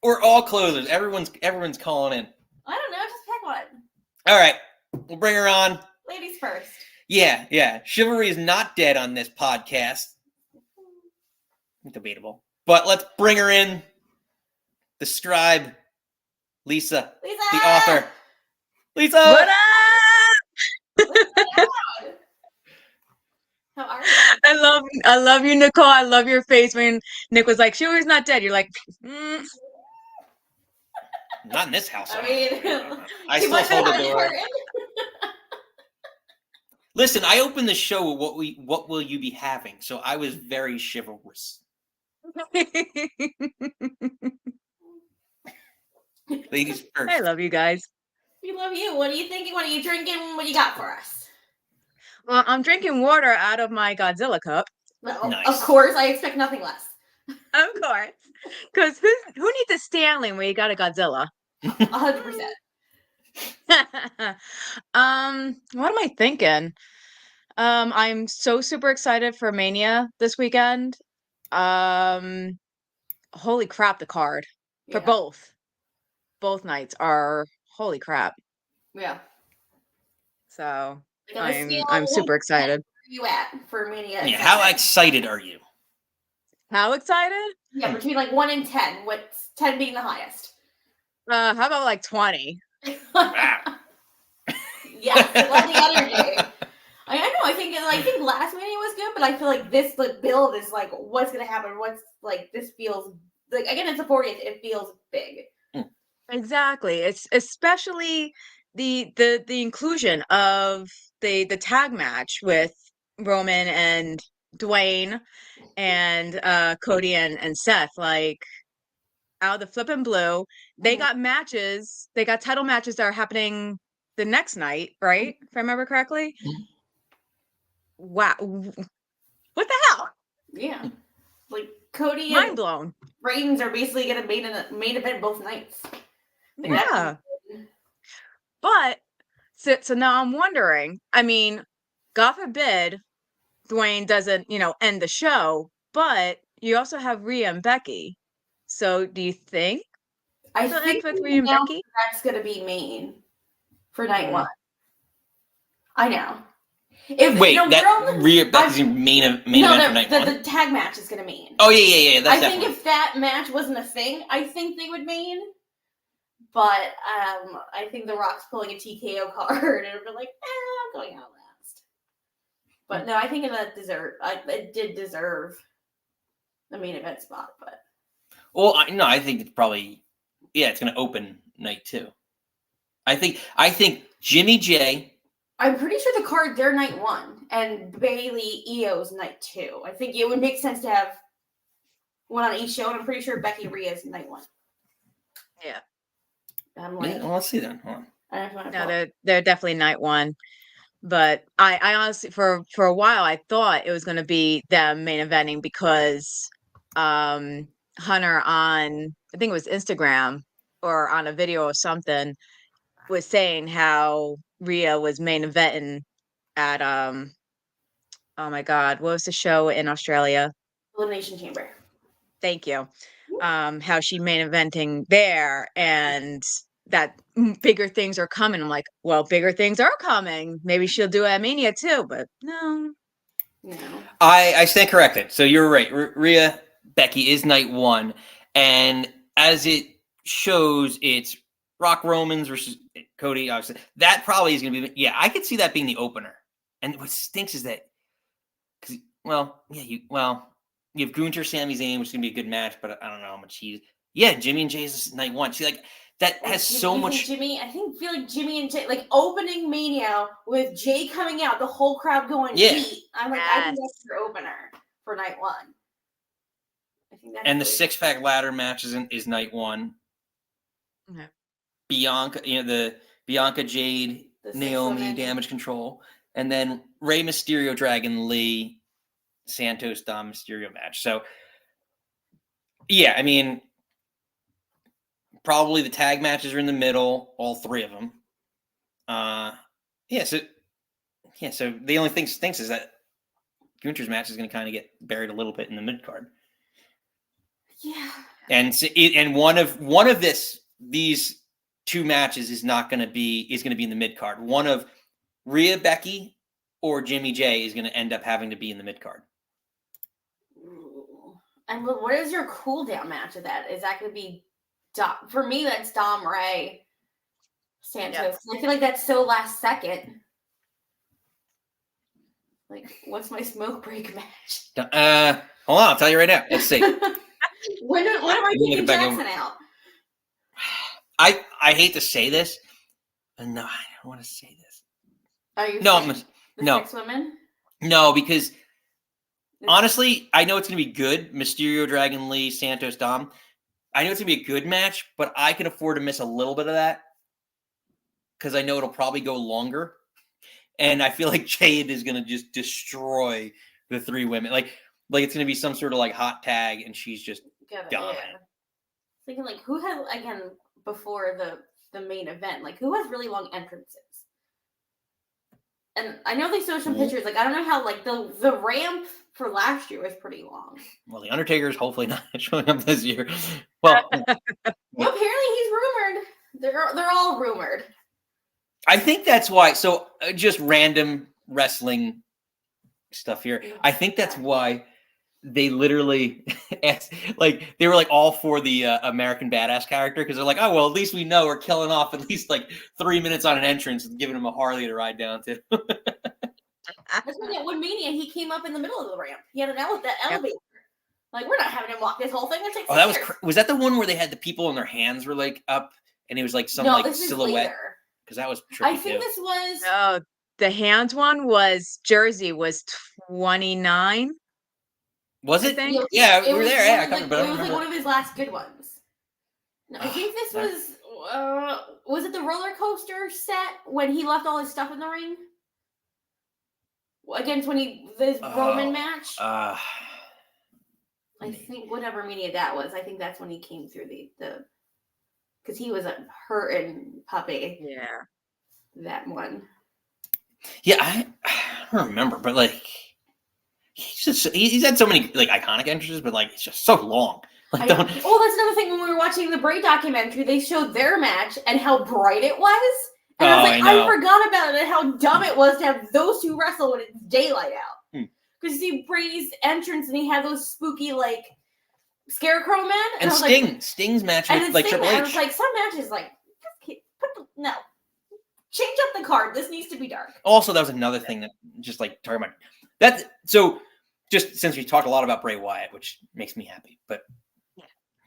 S1: We're all closers. Everyone's calling in.
S2: I don't know. Just pick one.
S1: All right, we'll bring her on.
S2: Ladies first.
S1: Yeah. Chivalry is not dead on this podcast. Debatable, but let's bring her in. The scribe, Lisa, the author. Lisa,
S5: what up?
S2: How are you?
S5: I love you, Nicole. I love your face when Nick was like, "Chivalry's not dead." You're like,
S1: Not in this house.
S2: I mean,
S1: I still hold the door. Listen, I opened the show with what will you be having? So I was very chivalrous. Ladies first.
S5: I love you guys.
S2: We love you. What are you thinking? What are you drinking? What do you got for us?
S5: Well, I'm drinking water out of my Godzilla cup.
S2: Well,
S1: Nice.
S2: Of course, I expect nothing less.
S5: Of course. Because who needs a Stanley when you got a Godzilla?
S2: 100%.
S5: What am I thinking? I'm so super excited for Mania this weekend. Holy crap, the card for both nights are holy crap.
S2: Yeah.
S5: So
S2: Like, on a scale
S5: I'm
S2: of
S5: super
S2: 1 to 10,
S5: excited.
S2: Where are you at for Mania?
S1: Yeah, how excited are you?
S5: How excited?
S2: Yeah, between like 1 and 10. What's 10 being the highest?
S5: How about like 20?
S1: Wow.
S2: Yes, I love the energy. I know. I think last Mania was good, but I feel like this build is like, what's gonna happen? What's like this feels like again? It's the 40th. It feels big.
S5: Exactly. It's especially the inclusion of the tag match with Roman and Dwayne and Cody and Seth. Like out of the flippin' blue. They
S2: Mhm.
S5: got matches. They got title matches that are happening the next night, right? If I remember correctly.
S1: Mhm.
S5: Wow. What the hell?
S2: Yeah. Like Cody
S5: Mind
S2: and
S5: blown.
S2: Reigns are basically gonna main event both nights. Like, that's
S5: Yeah.
S2: insane.
S5: But so now I'm wondering, I mean, God forbid Dwayne doesn't, end the show, but you also have Rhea and Becky. So do you think
S2: I
S5: they'll
S2: think
S5: end with
S2: they
S5: Rhea and
S2: announced
S5: Becky?
S2: that's gonna be main for night
S5: Hmm.
S2: one. I know. If
S1: Wait,
S2: no,
S1: that
S2: we're on the-
S1: Rhea Becky's
S2: I-
S1: main event
S2: no,
S1: for night
S2: the,
S1: one.
S2: the tag match is gonna main.
S1: Oh yeah. That's
S2: I think
S1: definitely.
S2: if that match wasn't a thing, I think they would main. But I think The Rock's pulling a TKO card, and we're like, I'm going out last. But no, I think it did deserve the main event spot. But
S1: Well, I think it's probably it's going to open night 2. I think Jimmy J.
S2: I'm pretty sure the card they're night 1, and Bailey Io's night 2. I think it would make sense to have one on each show, and I'm pretty sure Becky Rhea's night 1.
S5: Yeah.
S2: I'm like,
S1: Well, let's see then. Hold on.
S2: I don't know if
S5: No, they're definitely night one. But I honestly, for a while, I thought it was going to be them main eventing because Hunter on, I think it was Instagram or on a video or something, was saying how Rhea was main eventing at oh my God, what was the show in Australia?
S2: Elimination Chamber.
S5: Thank you. How she main eventing there and that bigger things are coming. I'm like, well, bigger things are coming. Maybe she'll do it at Mania too, but no.
S2: No.
S1: I stand corrected. So you're right. Rhea Becky is night 1, and as it shows, it's Rock Romans versus Cody. Obviously, that probably is going to be. Yeah, I could see that being the opener. And what stinks is that, you have Gunther, Sami Zayn, which is going to be a good match, but I don't know how much he's. Yeah, Jimmy and Jay's night 1. See, like that has so much.
S2: Jimmy, I feel like Jimmy and Jay, like opening Mania with Jay coming out, the whole crowd going beat. I'm like, I think that's your opener for night 1. I think that's
S1: And the 6-pack ladder match is night 1.
S5: Okay.
S1: Bianca, the Bianca Jade,
S2: The
S1: Naomi,
S2: 6 women.
S1: Damage Control, and then Rey Mysterio, Dragon Lee, Santos, Dom Mysterio match. So, yeah, I mean, probably the tag matches are in the middle, all 3 of them. So the only thing stinks is that Gunther's match is going to kind of get buried a little bit in the mid card.
S2: Yeah.
S1: And one of these 2 matches is going to be in the mid card. One of Rhea Becky or Jimmy J is going to end up having to be in the mid card.
S2: And what is your cooldown match of that? Is that going to be Dom? For me, that's Dom Ray Santos.
S5: Yep.
S2: I feel like that's so last second. Like, what's my smoke break match?
S1: Hold on, I'll tell you right now. Let's see.
S2: when am I taking Jackson out?
S1: I hate to say this. No, I don't want to say this.
S2: Are you
S1: No,
S2: the
S1: no.
S2: 6 women?
S1: No, because honestly, I know it's going to be good. Mysterio, Dragon Lee, Santos, Dom. I know it's going to be a good match, but I can afford to miss a little bit of that because I know it'll probably go longer. And I feel like Jade is going to just destroy the 3 women. Like it's going to be some sort of like hot tag, and she's just dominant.
S2: Yeah. Thinking like who had again before the main event? Like who has really long entrances? And I know they showed some pictures. Like I don't know how like the ramp for last year was pretty long.
S1: Well, the Undertaker's hopefully not showing up this year. Well,
S2: Well, apparently he's rumored. They're all rumored.
S1: I think that's why. So just random wrestling stuff here. I think that's why they literally asked, like they were like all for the American Badass character because they're like, oh well, at least we know we're killing off at least like 3 minutes on an entrance and giving him a Harley to ride down to.
S2: That's when at One Mania he came up in the middle of the ramp. He had that elevator. Like we're not having him walk this whole thing.
S1: Oh, that was that the one where they had the people and their hands were like up and it was like some like silhouette. Because that was tricky.
S2: I think this was.
S5: Oh, the hands one was Jersey was 29.
S1: Was it?
S5: I think.
S1: Yeah, we
S2: it
S1: were
S2: was
S1: there. Yeah,
S2: it was like one of his last good ones. No, I think this was it the roller coaster set when he left all his stuff in the ring? Against this Roman match?
S1: I
S2: think whatever media that was, I think that's when he came through the because he was a hurting puppy.
S5: Yeah.
S2: That one.
S1: Yeah, I don't remember, but like he's had so many like iconic entrances, but like it's just so long. Like,
S2: That's another thing. When we were watching the Bray documentary, they showed their match and how bright it was. And I was like, I forgot about it and how dumb it was to have those two wrestle when it's daylight out. Because you see Bray's entrance and he had those spooky like scarecrow men.
S1: And Sting's match with like Triple H.
S2: I was like, some matches like no. Change up the card. This needs to be dark.
S1: Also, that was another thing that just like talking about that. So just since we talked a lot about Bray Wyatt, which makes me happy, but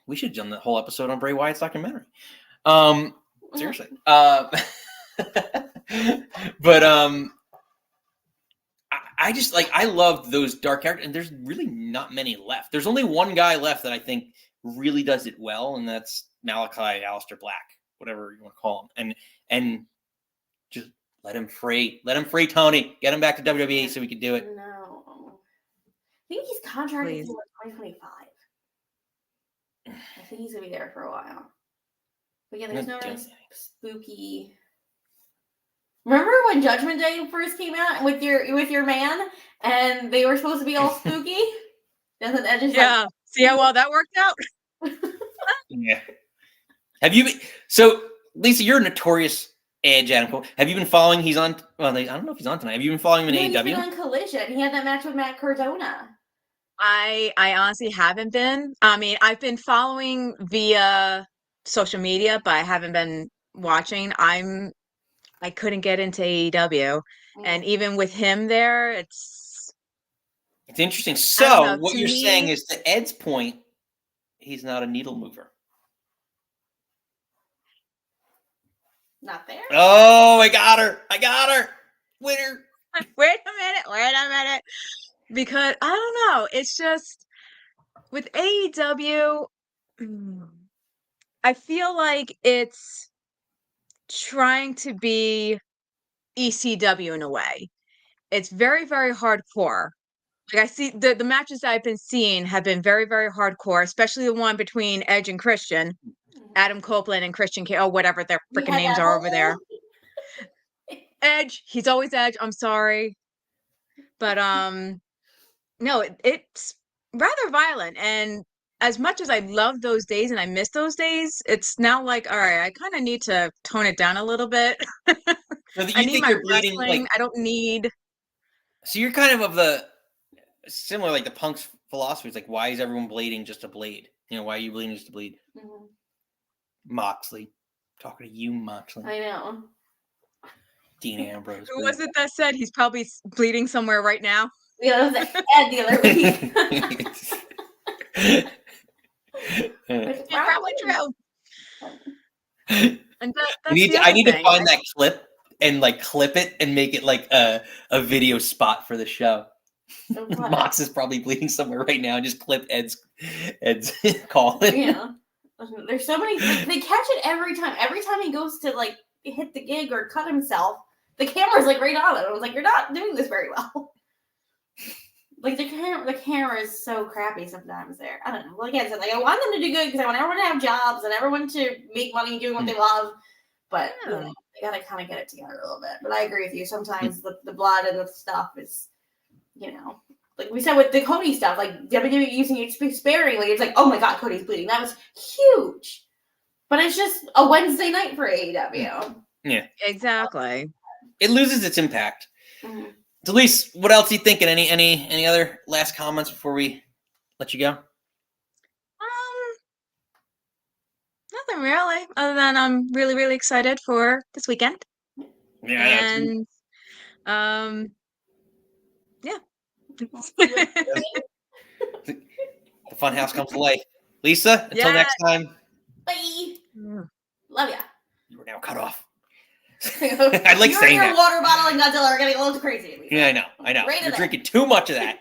S1: we should have done the whole episode on Bray Wyatt's documentary. Seriously. But I just like I love those dark characters, and there's really not many left. There's only one guy left that I think really does it well, and that's Malachi Aleister Black, whatever you want to call him, and just let him free, Tony. Get him back to WWE so we can do it.
S2: No, I think he's contracted until 2025. I think he's gonna be there for a while. But yeah, there's no nice spooky. Remember when Judgment Day first came out with your man, and they were supposed to be all spooky? And then Edge is
S5: like, see how well that worked out?
S1: Yeah. Have you been, so Lisa, you're a notorious Edge Adam Cole. Have you been following? He's on. Well, I don't know if he's on tonight. Have you been following him in AEW?
S2: He's been on Collision. He had that match with Matt Cardona.
S5: I honestly haven't been. I mean, I've been following via social media, but I haven't been watching. I couldn't get into AEW, and even with him there, it's
S1: interesting. So what you're saying is, to Ed's point, he's not a needle mover.
S2: Not there.
S1: Oh, I got her. Winner.
S5: Wait a minute. Because I don't know. It's just with AEW, I feel like it's trying to be ECW in a way. It's very, very hardcore. Like I see the matches that I've been seeing have been very, very hardcore, especially the one between Edge and Christian, Adam Copeland and Christian K. Oh, whatever their freaking names are over there. Edge, he's always Edge. I'm sorry, but no, it's rather violent. And as much as I love those days and I miss those days, it's now like, all right, I kind of need to tone it down a little bit.
S1: So
S5: I need my wrestling. Like, I don't need.
S1: So you're kind of the similar, like the Punk's philosophy is like, why is everyone bleeding just to bleed? You know, why are you bleeding just to bleed? Mm-hmm. Moxley, talking to you, Moxley.
S2: I know.
S1: Dean Ambrose.
S5: Who was it that said he's probably bleeding somewhere right now?
S2: Yeah, that was Ed the other week.
S5: It's probably true. And
S1: I need to find that clip and like clip it and make it like a video spot for the show. Mox is probably bleeding somewhere right now. Just clip Ed's call.
S2: Yeah. There's so many. They catch it every time. Every time he goes to like hit the gig or cut himself, the camera's like right on it. I was like, you're not doing this very well. Like the camera is so crappy sometimes there. I don't know. Like I said, like I want them to do good because I want everyone to have jobs and everyone to make money doing what they love. But you know, they gotta kind of get it together a little bit. But I agree with you. Sometimes the blood and the stuff is, you know, like we said with the Cody stuff, like WWE using it sparingly. It's like, oh my God, Cody's bleeding. That was huge. But it's just a Wednesday night for AEW.
S1: Yeah,
S5: exactly.
S1: It loses its impact.
S2: Mm-hmm.
S1: Delise, what else are you thinking? Any other last comments before we let you go?
S5: Nothing really, other than I'm really, really excited for this weekend.
S1: Yeah.
S5: And yeah.
S1: The fun house comes to life. Lisa, until next time.
S2: Bye. Love ya.
S1: You are now cut off. I like saying that.
S2: Your water bottle and Godzilla are getting a little crazy. Lisa.
S1: Yeah, I know. You're drinking too much of that.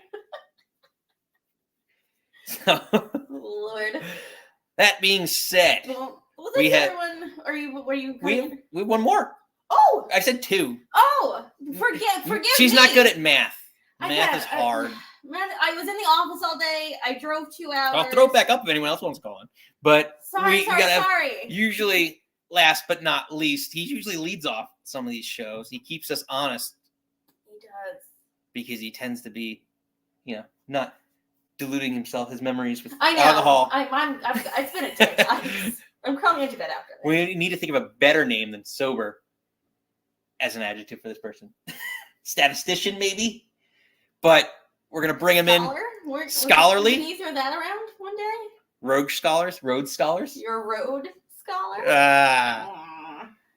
S1: So,
S2: Lord.
S1: That being said,
S2: What was
S1: We
S2: the
S1: had-
S2: other one? Were you?
S1: We have one more.
S2: Oh,
S1: I said 2.
S2: forgive
S1: She's
S2: me.
S1: not good at math.
S2: I
S1: Math
S2: can't-
S1: is hard.
S2: Man, I was in the office all day. I drove 2 hours.
S1: I'll throw it back up if anyone else wants to call in. But
S2: Sorry.
S1: usually, last but not least, he usually leads off some of these shows. He keeps us honest
S2: He does.
S1: because he tends to be, not diluting his memories with
S2: I know.
S1: alcohol.
S2: It's been a day. I'm crawling into bed after this.
S1: We need to think of a better name than sober as an adjective for this person. Statistician, maybe? But we're going to bring him in. Scholarly?
S2: Can you throw that around one day?
S1: Rhodes Scholars?
S2: You're a road scholar?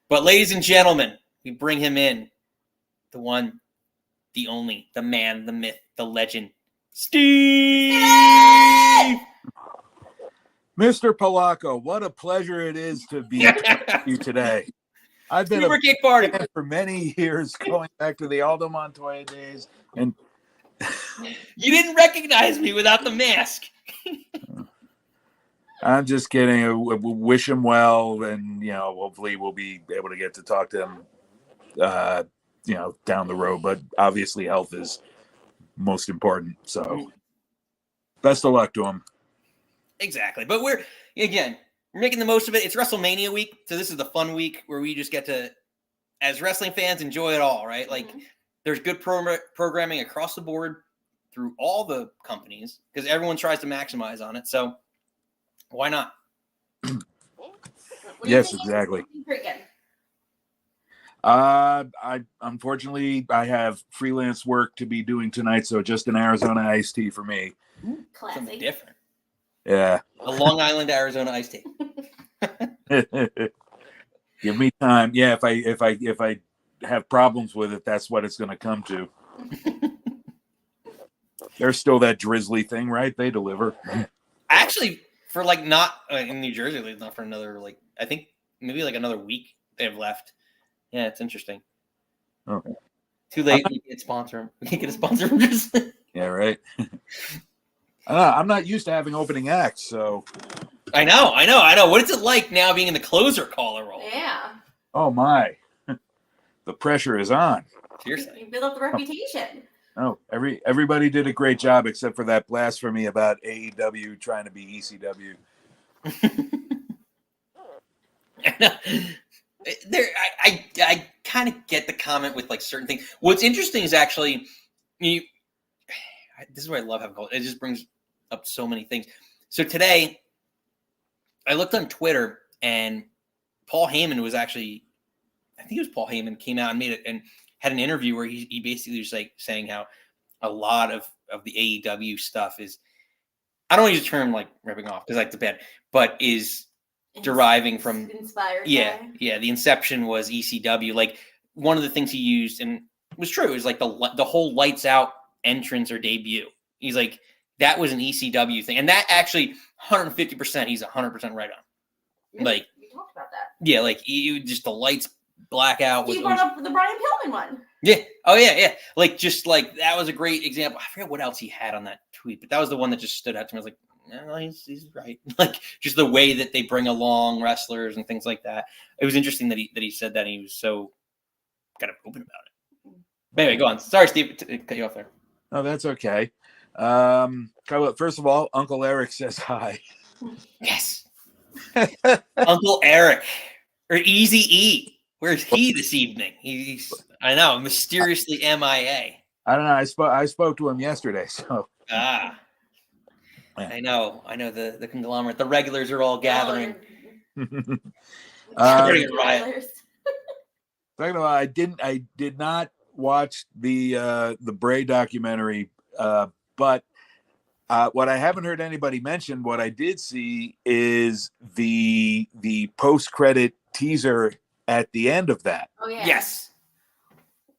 S1: But ladies and gentlemen, we bring him in. The one, the only, the man, the myth, the legend, Steve!
S6: Mr. Polaco, what a pleasure it is to be with you today. I've been
S1: Super Kick Party.
S6: fan for many years, going back to the Aldo Montoya days, and
S1: You didn't recognize me without the mask.
S6: I'm just kidding. I wish him well, and hopefully we'll be able to get to talk to him, down the road. But obviously, health is most important. So, best of luck to him.
S1: Exactly. But we're making the most of it. It's WrestleMania week. So this is the fun week where we just get to, as wrestling fans, enjoy it all, right? Like, there's good programming across the board through all the companies because everyone tries to maximize on it. So why not?
S6: Yes, exactly. I unfortunately have freelance work to be doing tonight, so just an Arizona iced tea for me.
S1: Something
S2: Classic.
S1: different.
S6: Yeah.
S1: A Long Island, Arizona iced tea.
S6: Give me time. Yeah, if I have problems with it, that's what it's going to come to. There's still that drizzly thing, right? They deliver.
S1: Actually, for not in New Jersey, not for another I think maybe another week they have left. Yeah, it's interesting.
S6: Okay.
S1: Too late. We can't sponsor him. We can't get a sponsor from Drizzly.
S6: Yeah, right. I'm not used to having opening acts, so.
S1: I know. What is it like now being in the closer caller role?
S2: Yeah.
S6: Oh my, the pressure is on.
S1: Seriously.
S2: You build up the reputation.
S6: Oh, everybody did a great job except for that blasphemy about AEW trying to be ECW.
S1: I kind of get the comment with certain things. What's interesting is actually this is what I love having called. It just brings up so many things. So today I looked on Twitter and Paul Heyman was actually, I think it was Paul Heyman, came out and made it and had an interview where he basically was saying how a lot of the AEW stuff is, I don't want to use the term ripping off because it's bad, but is deriving from
S2: inspired.
S1: The inception was ECW. One of the things he used and it was true is the whole lights out entrance or debut. He's like, that was an ECW thing, and that actually 150%. He's 100% right on.
S2: We talked about that.
S1: Yeah, you just the lights black out.
S2: You brought up the Brian Pillman one.
S1: Yeah. Oh yeah. That was a great example. I forget what else he had on that tweet, but that was the one that just stood out to me. I was like, no, he's right. Just the way that they bring along wrestlers and things like that. It was interesting that he said that and he was so kind of open about it. But anyway, go on. Sorry, Steve, to cut you off there.
S6: Oh, that's okay. First of all, Uncle Eric says hi.
S1: Yes. Uncle Eric or Easy E. Where's he this evening? He's I know, mysteriously MIA.
S6: I don't know. I spoke to him yesterday, so.
S1: Ah. I know the conglomerate. The regulars are all gathering.
S2: Riot.
S6: Second of all, I did not watch the Bray documentary, but what I haven't heard anybody mention, what I did see is the post-credit teaser at the end of that.
S2: Oh yeah.
S1: Yes.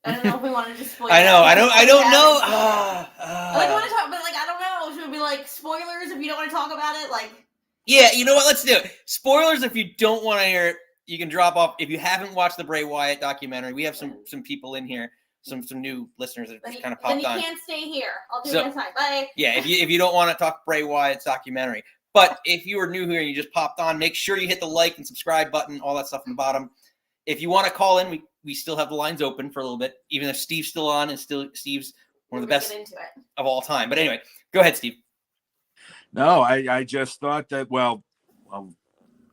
S2: I don't know if we want to just spoil.
S1: I know. I don't know.
S2: I want to talk, but I don't know. Should we be spoilers if you don't want to talk about it?
S1: Yeah, you know what? Let's do it. Spoilers if you don't want to hear it. You can drop off. If you haven't watched the Bray Wyatt documentary, we have some people in here, some new listeners that kind of popped on.
S2: Then you can't stay here. I'll do it next time. Bye.
S1: Yeah, if you don't want to talk Bray Wyatt's documentary. But if you are new here and you just popped on, make sure you hit the like and subscribe button, all that stuff in the bottom. If you want to call in, we still have the lines open for a little bit, even if Steve's still on, and Steve's one of the best of all time. But anyway, go ahead, Steve.
S6: No, I just thought that. Well,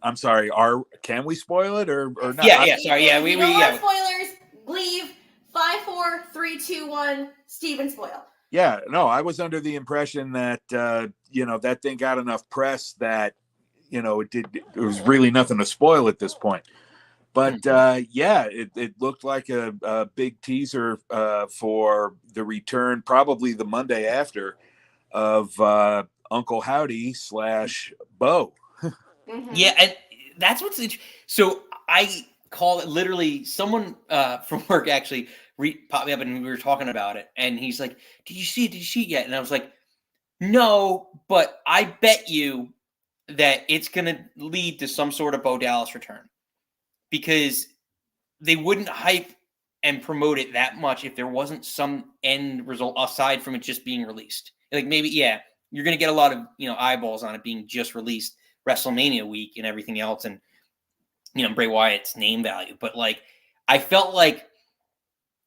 S6: I'm sorry. Can we spoil it or not?
S1: Yeah. Sorry. Yeah,
S2: we don't want spoilers. Leave 5, 4, 3, 2, 1. Steven spoil.
S6: Yeah. No, I was under the impression that that thing got enough press that it was really nothing to spoil at this point. But it looked like a big teaser for the return, probably the Monday after, of Uncle Howdy / Bo.
S2: Mm-hmm.
S1: Yeah, and that's what's so I call it literally someone from work actually popped me up and we were talking about it, and he's like, "Did you see it yet?" And I was like, "No, but I bet you that it's going to lead to some sort of Bo Dallas return, because they wouldn't hype and promote it that much if there wasn't some end result aside from it just being released. Like maybe, yeah, you're going to get a lot of, eyeballs on it being just released WrestleMania week and everything else. And, Bray Wyatt's name value. But like, I felt like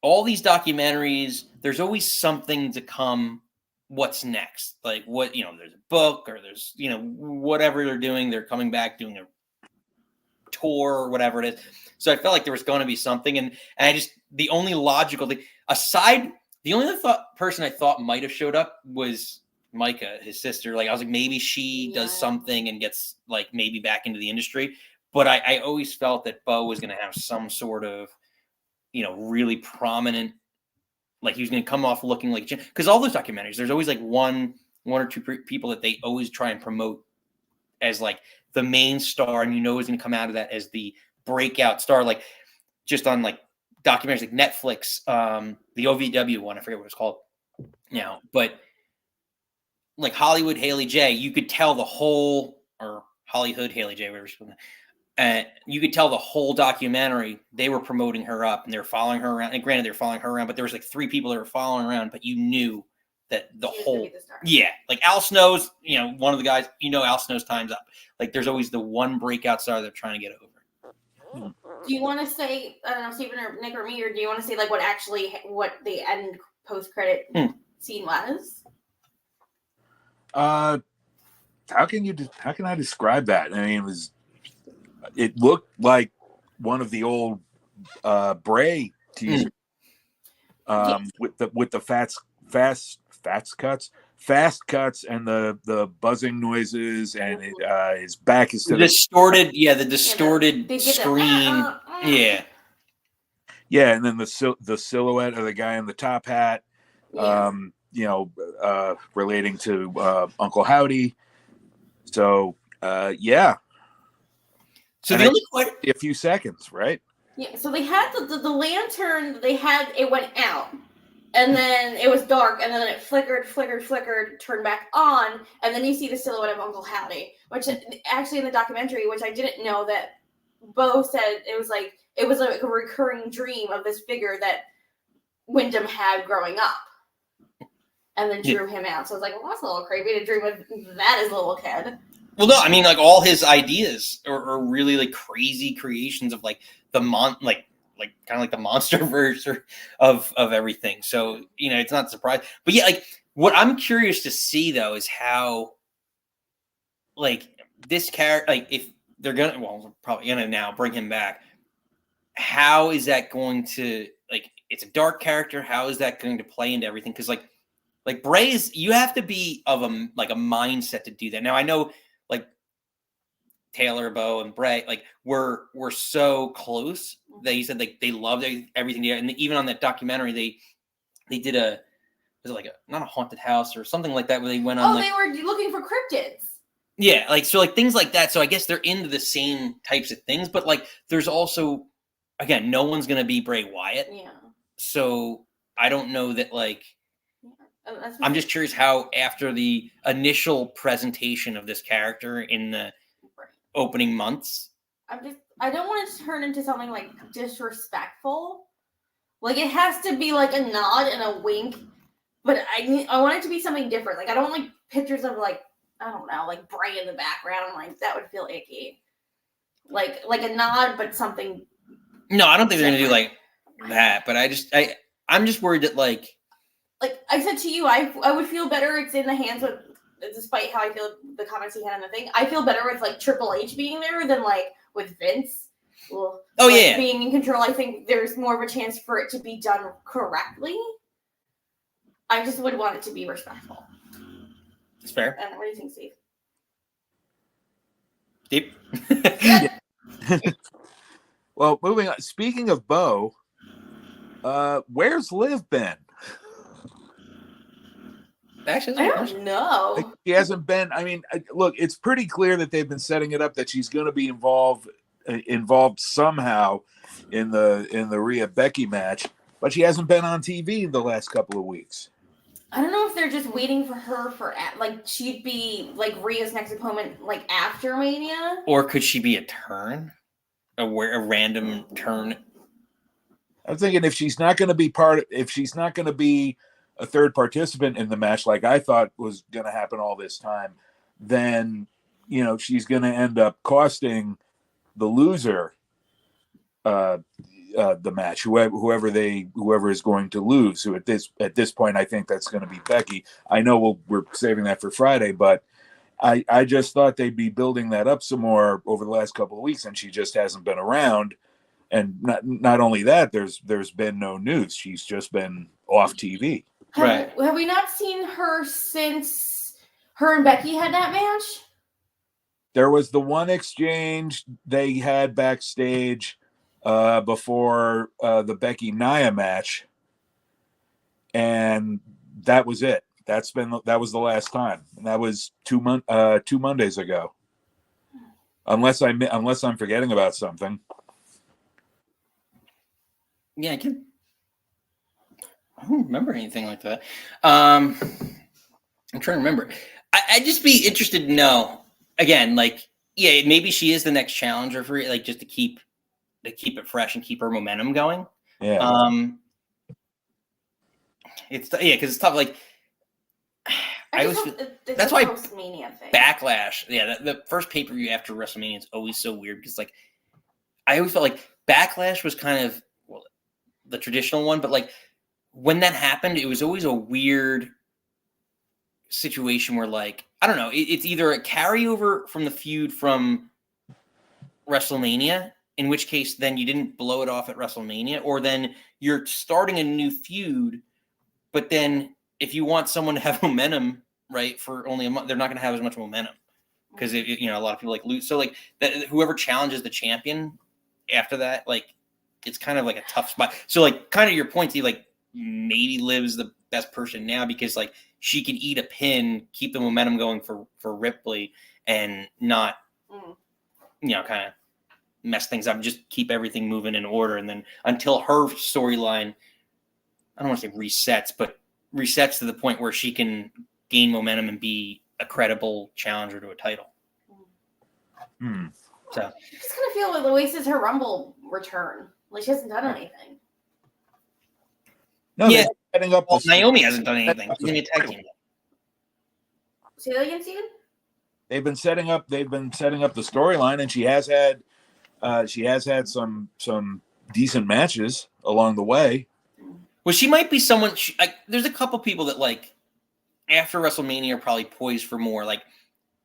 S1: all these documentaries, there's always something to come. What's next? Like what, there's a book or there's, whatever they're doing, they're coming back doing a tour or whatever it is. So I felt like there was going to be something. And I just, the only logical thing the only other person I thought might have showed up was Micah, his sister. Like I was like, maybe she does something and gets like maybe back into the industry. But I always felt that Bo was going to have some sort of, really prominent, like he was going to come off looking like, because all those documentaries, there's always like one or two people that they always try and promote as like the main star, and is going to come out of that as the breakout star. Like just on like documentaries like Netflix, the OVW one, I forget what it's called now, but like Hollywood Haley J, you could tell the whole, or Hollywood Haley J, whatever she's you could tell the whole documentary they were promoting her up and they were following her around. And granted, they were following her around, but there was like 3 people that were following around, but you knew that the whole, like Al Snow's, one of the guys, Al Snow's time's up. Like there's always the one breakout star they're trying to get over.
S2: Do you want to say, I don't know, Stephen or Nick or me, or do you want to say like what the end post credit scene was?
S6: How can I describe that? I mean, it looked like one of the old Bray teasers, with the fast cuts and the buzzing noises, and his back is to
S1: the distorted screen.
S6: And then the silhouette of the guy in the top hat, relating to Uncle Howdy. So
S1: So
S6: and
S1: the only
S6: a few seconds, right?
S2: Yeah. So they had the lantern. It went out, and then it was dark, and then it flickered, turned back on, and then you see the silhouette of Uncle Howdy, which actually in the documentary, which I didn't know, that Bo said it was like a recurring dream of this figure that Wyndham had growing up, and then drew him out. So I was like, well, that's a little creepy to dream of that as a little kid.
S1: Well, no, I mean, like all his ideas are really like crazy creations of like the kind of like the monster verse of everything. So, it's not surprising. But yeah, like what I'm curious to see though is how like this character, like if they're probably gonna now bring him back, how is that going to, like, it's a dark character. How is that going to play into everything? Because like Bray you have to be of a mindset to do that. Now I know, like Taylor, Bo, and Bray, like we're so close that you said like they loved everything there, and even on that documentary they did not a haunted house or something like that where they went on.
S2: They were looking for cryptids.
S1: Yeah, like so, like things like that. So I guess they're into the same types of things, but like there's also, again, no one's gonna be Bray Wyatt.
S2: Yeah.
S1: So I don't know that like. I'm just curious how, after the initial presentation of this character in the opening months,
S2: I don't want it to turn into something like disrespectful. Like it has to be like a nod and a wink, but I want it to be something different. Like I don't want like pictures of like I don't know, like Bray in the background, like that would feel icky. Like a nod, but something.
S1: No, I don't think they're gonna do like that. But I'm just worried that like
S2: I said to you, I would feel better. It's in the hands of, despite how I feel the comments he had on the thing. I feel better with like Triple H being there than like with Vince. Well,
S1: Oh,
S2: like,
S1: yeah.
S2: being in control. I think there's more of a chance for it to be done correctly. I just would want it to be respectful.
S1: it's fair.
S2: And what do you think, Steve?
S1: Steve.
S6: Well, moving on. Speaking of Bo, where's Liv been?
S1: Actually,
S2: I don't know.
S6: She hasn't been. I mean, look, it's pretty clear that they've been setting it up that she's going to be involved somehow in the Rhea Becky match, but she hasn't been on TV the last couple of weeks.
S2: I don't know if they're just waiting for her for like she'd be like Rhea's next opponent like after Mania.
S1: Or could she be a turn? A random turn?
S6: I'm thinking if she's not going to be a third participant in the match, like I thought was going to happen all this time, then she's going to end up costing the loser the match, whoever is going to lose. Who at this point, I think that's going to be Becky. I know we're saving that for Friday, but I just thought they'd be building that up some more over the last couple of weeks, and she just hasn't been around. And not only that, there's been no news. She's just been off TV.
S2: Have we not seen her since her and Becky had that match?
S6: There was the one exchange they had backstage before the Becky Nia match, and that was it. That was the last time, and that was 2 Mondays ago. Unless I'm forgetting about something.
S1: Yeah, I don't remember anything like that. I'm trying to remember. I'd just be interested to know again, like, yeah, maybe she is the next challenger for like just to keep it fresh and keep her momentum going.
S6: Yeah.
S1: Because it's tough. Like, that's why
S2: post-Mania thing.
S1: Backlash. Yeah, the first pay-per-view after WrestleMania is always so weird because like I always felt like Backlash was kind of the traditional one, but like when that happened, it was always a weird situation where like I don't know, it's either a carryover from the feud from WrestleMania, in which case then you didn't blow it off at WrestleMania, or then you're starting a new feud, but then if you want someone to have momentum, right, for only a month, they're not going to have as much momentum because a lot of people like lose. So like whoever challenges the champion after that, like it's kind of like a tough spot. So like kind of your point, like maybe Liv's the best person now because like she can eat a pin, keep the momentum going for Ripley, and not kind of mess things up, just keep everything moving in order. And then until her storyline, I don't want to say resets, but resets to the point where she can gain momentum and be a credible challenger to a title. So
S2: I just kind of feel like Louise is her Rumble return. Like she hasn't done anything.
S6: No,
S1: yeah.
S6: Setting up
S1: Naomi hasn't done anything. She's gonna be a tag team.
S2: Say that again, Steven?
S6: They've been setting up the storyline, and she has had some decent matches along the way.
S1: Well, she might be someone. There's a couple people that like after WrestleMania are probably poised for more. Like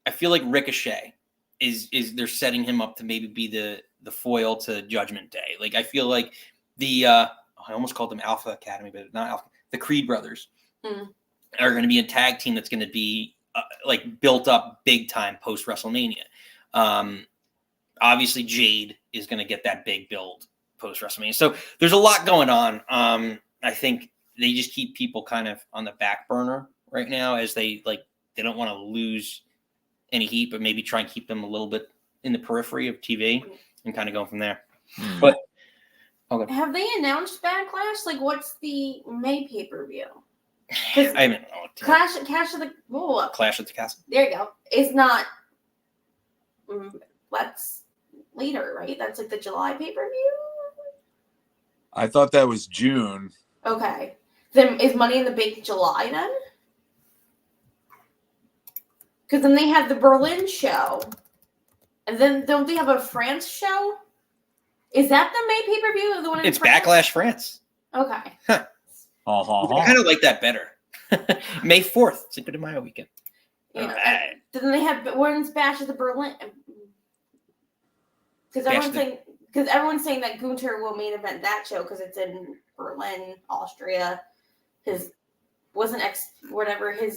S1: I feel like Ricochet is they're setting him up to maybe be the foil to Judgment Day. Like I feel like I almost called them Alpha Academy, but not Alpha. The Creed brothers are going to be a tag team that's going to be like built up big time post WrestleMania. Obviously, Jade is going to get that big build post WrestleMania. So there's a lot going on. I think they just keep people kind of on the back burner right now as they don't want to lose any heat, but maybe try and keep them a little bit in the periphery of TV and kind of go from there. But okay.
S2: Have they announced Backlash? Like, what's the May pay-per-view?
S1: I haven't.
S2: Clash at the
S1: Castle.
S2: There you go. It's not. That's later, right? That's like the July pay-per-view.
S6: I thought that was June.
S2: Okay. Then is Money in the Bank July then? Because then they have the Berlin show. And then don't they have a France show? Is that the May pay-per-view? The one in
S1: It's
S2: France?
S1: Backlash France.
S2: Okay.
S1: I kind of like that better. May 4th, Cinco de Mayo weekend.
S2: Yeah.
S1: All right.
S2: Then they have Women's Bash at the Berlin. Because everyone's saying that Gunther will main event that show because it's in Berlin, Austria. His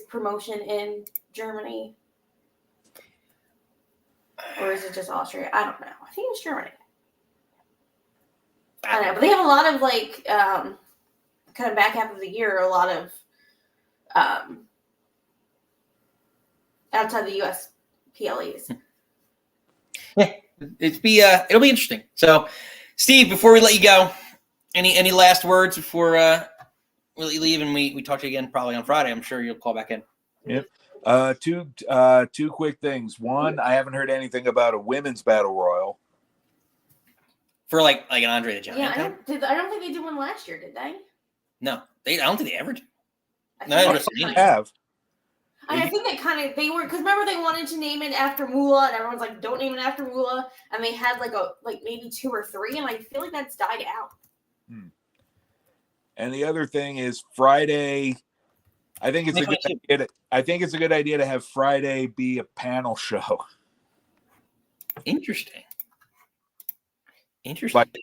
S2: promotion in Germany. Or is it just Austria? I don't know. I think it's Germany. I don't know. But they have a lot of kind of back half of the year, a lot of outside the US PLEs.
S1: Yeah, it'll be interesting. So, Steve, before we let you go, any last words before we let you leave, and we talk to you again probably on Friday. I'm sure you'll call back in.
S6: Yep. Two quick things. One, I haven't heard anything about a women's battle royal.
S1: For like an Andre the Giant.
S2: Yeah, I don't think they did one last year, did they?
S1: No, I don't think they ever do.
S2: I
S6: Have.
S2: I think they were, because remember they wanted to name it after Moolah, and everyone's like, don't name it after Moolah, and they had maybe 2 or 3, and I feel like that's died out.
S6: And the other thing is Friday. I think it's a good idea to have Friday be a panel show.
S1: Interesting.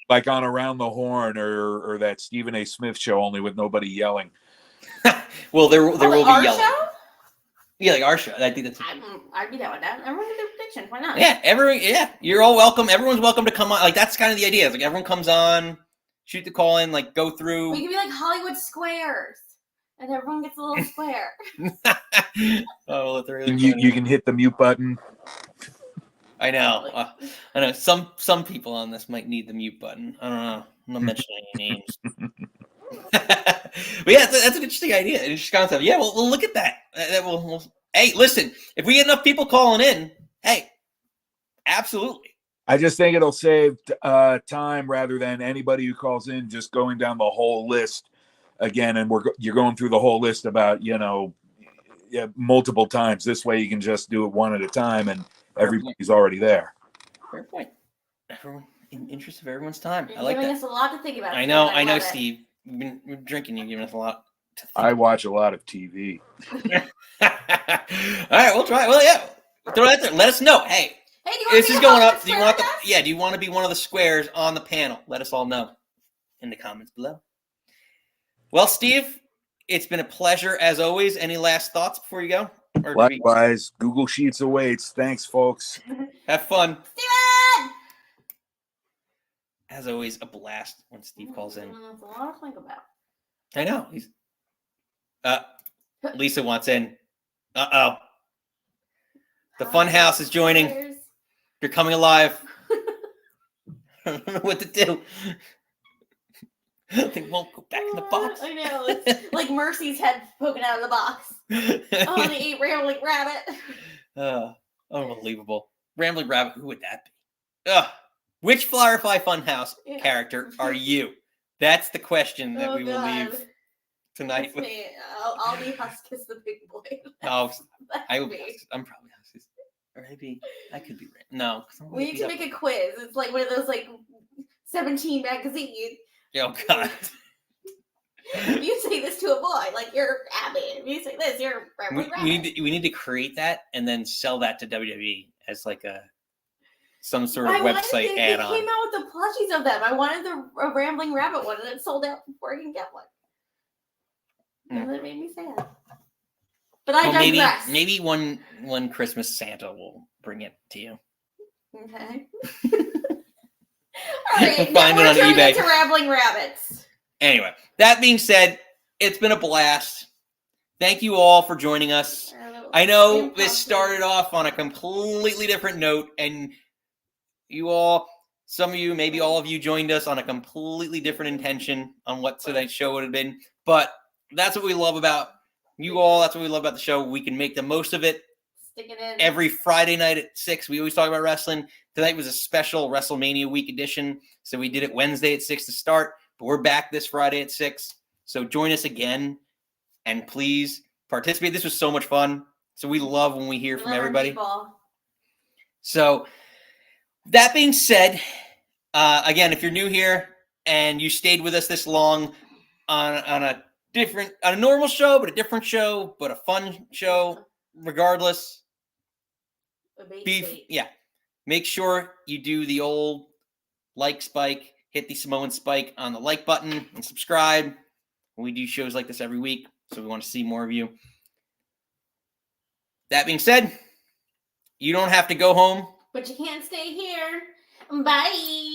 S6: Like on Around the Horn or that Stephen A. Smith show, only with nobody yelling.
S1: Well, there will be
S2: our
S1: yelling.
S2: Show?
S1: Yeah, like our show. I think that's.
S2: I'd be down with that. Everyone can do predictions. Why not?
S1: Yeah, you're all welcome. Everyone's welcome to come on. Like that's kind of the idea. It's like everyone comes on, shoot the call in, like go through.
S2: We can be like Hollywood Squares, and everyone gets a little square.
S1: Oh,
S6: You can hit the mute button.
S1: I know. I know. Some people on this might need the mute button. I don't know. I'm not mentioning any names. But yeah, that's an interesting idea. An interesting concept. Yeah, we'll look at that. Hey, listen, if we get enough people calling in, hey, absolutely.
S6: I just think it'll save time rather than anybody who calls in just going down the whole list again, and you're going through the whole list about multiple times. This way, you can just do it one at a time, and everybody's already there.
S1: Fair point. Everyone, in interest of everyone's time.
S2: You're
S1: I like
S2: giving
S1: that.
S2: us a lot to think about.
S1: I know, Steve. We've been drinking. You're giving us a lot to think.
S6: I watch a lot of TV.
S1: All right, we'll try. Well, yeah. Throw it out there. Let us know. Hey,
S2: do you want
S1: this
S2: to
S1: is
S2: be a
S1: going
S2: Hollywood
S1: up. Do you
S2: Square
S1: want
S2: with us?
S1: do you want to be one of the squares on the panel? Let us all know in the comments below. Well, Steve, it's been a pleasure as always. Any last thoughts before you go? Or
S6: Likewise, Google Sheets awaits. Thanks, folks.
S1: have fun.
S2: Steven!
S1: As always, a blast when Steve calls in.
S2: That's a lot to think about.
S1: I know. He's Lisa wants in. Uh-oh. The fun house is joining. You're coming alive. I don't know what to do. They won't go back in the box.
S2: I know. It's like Mercy's head poking out of the box. Oh, they ate Rambling Rabbit.
S1: Unbelievable. Rambling Rabbit, who would that be? Which Firefly Funhouse character are you? That's the question that we will leave tonight.
S2: That's me. I'll be Huskus the big boy.
S1: I'm probably Huskus. Or maybe I could be no.
S2: We need to make a quiz. It's like one of those 17 magazines.
S1: Oh God.
S2: If you say this to a boy, you're Abby. If you say this, you're
S1: we need to create that and then sell that to WWE as some sort of website add-on.
S2: They came out with the plushies of them. I wanted the Rambling Rabbit one, and it sold out before I can get one. And that made me sad. But I digress.
S1: Maybe one Christmas Santa will bring it to you.
S2: Okay. All right,
S1: We'll find it on eBay.
S2: To Rambling Rabbits.
S1: Anyway, that being said, it's been a blast. Thank you all for joining us. I know this started off on a completely different note, and some of you, maybe all of you joined us on a completely different intention on what tonight's show would have been. But that's what we love about you all. That's what we love about the show. We can make the most of it.
S2: Stick it in.
S1: Every Friday night at 6, we always talk about wrestling. Tonight was a special WrestleMania week edition, so we did it Wednesday at 6 to start, but we're back this Friday at 6. So join us again, and please participate. This was so much fun. So we love when we hear
S2: We
S1: from
S2: love our
S1: everybody.
S2: meatball.
S1: So that being said, again, if you're new here and you stayed with us this long on a normal show, but a different show, but a fun show, regardless,
S2: A bait state.
S1: make sure you do the old like spike, hit the Samoan spike on the like button and subscribe. We do shows like this every week, so we want to see more of you. That being said, you don't have to go home.
S2: But you can't stay here. Bye.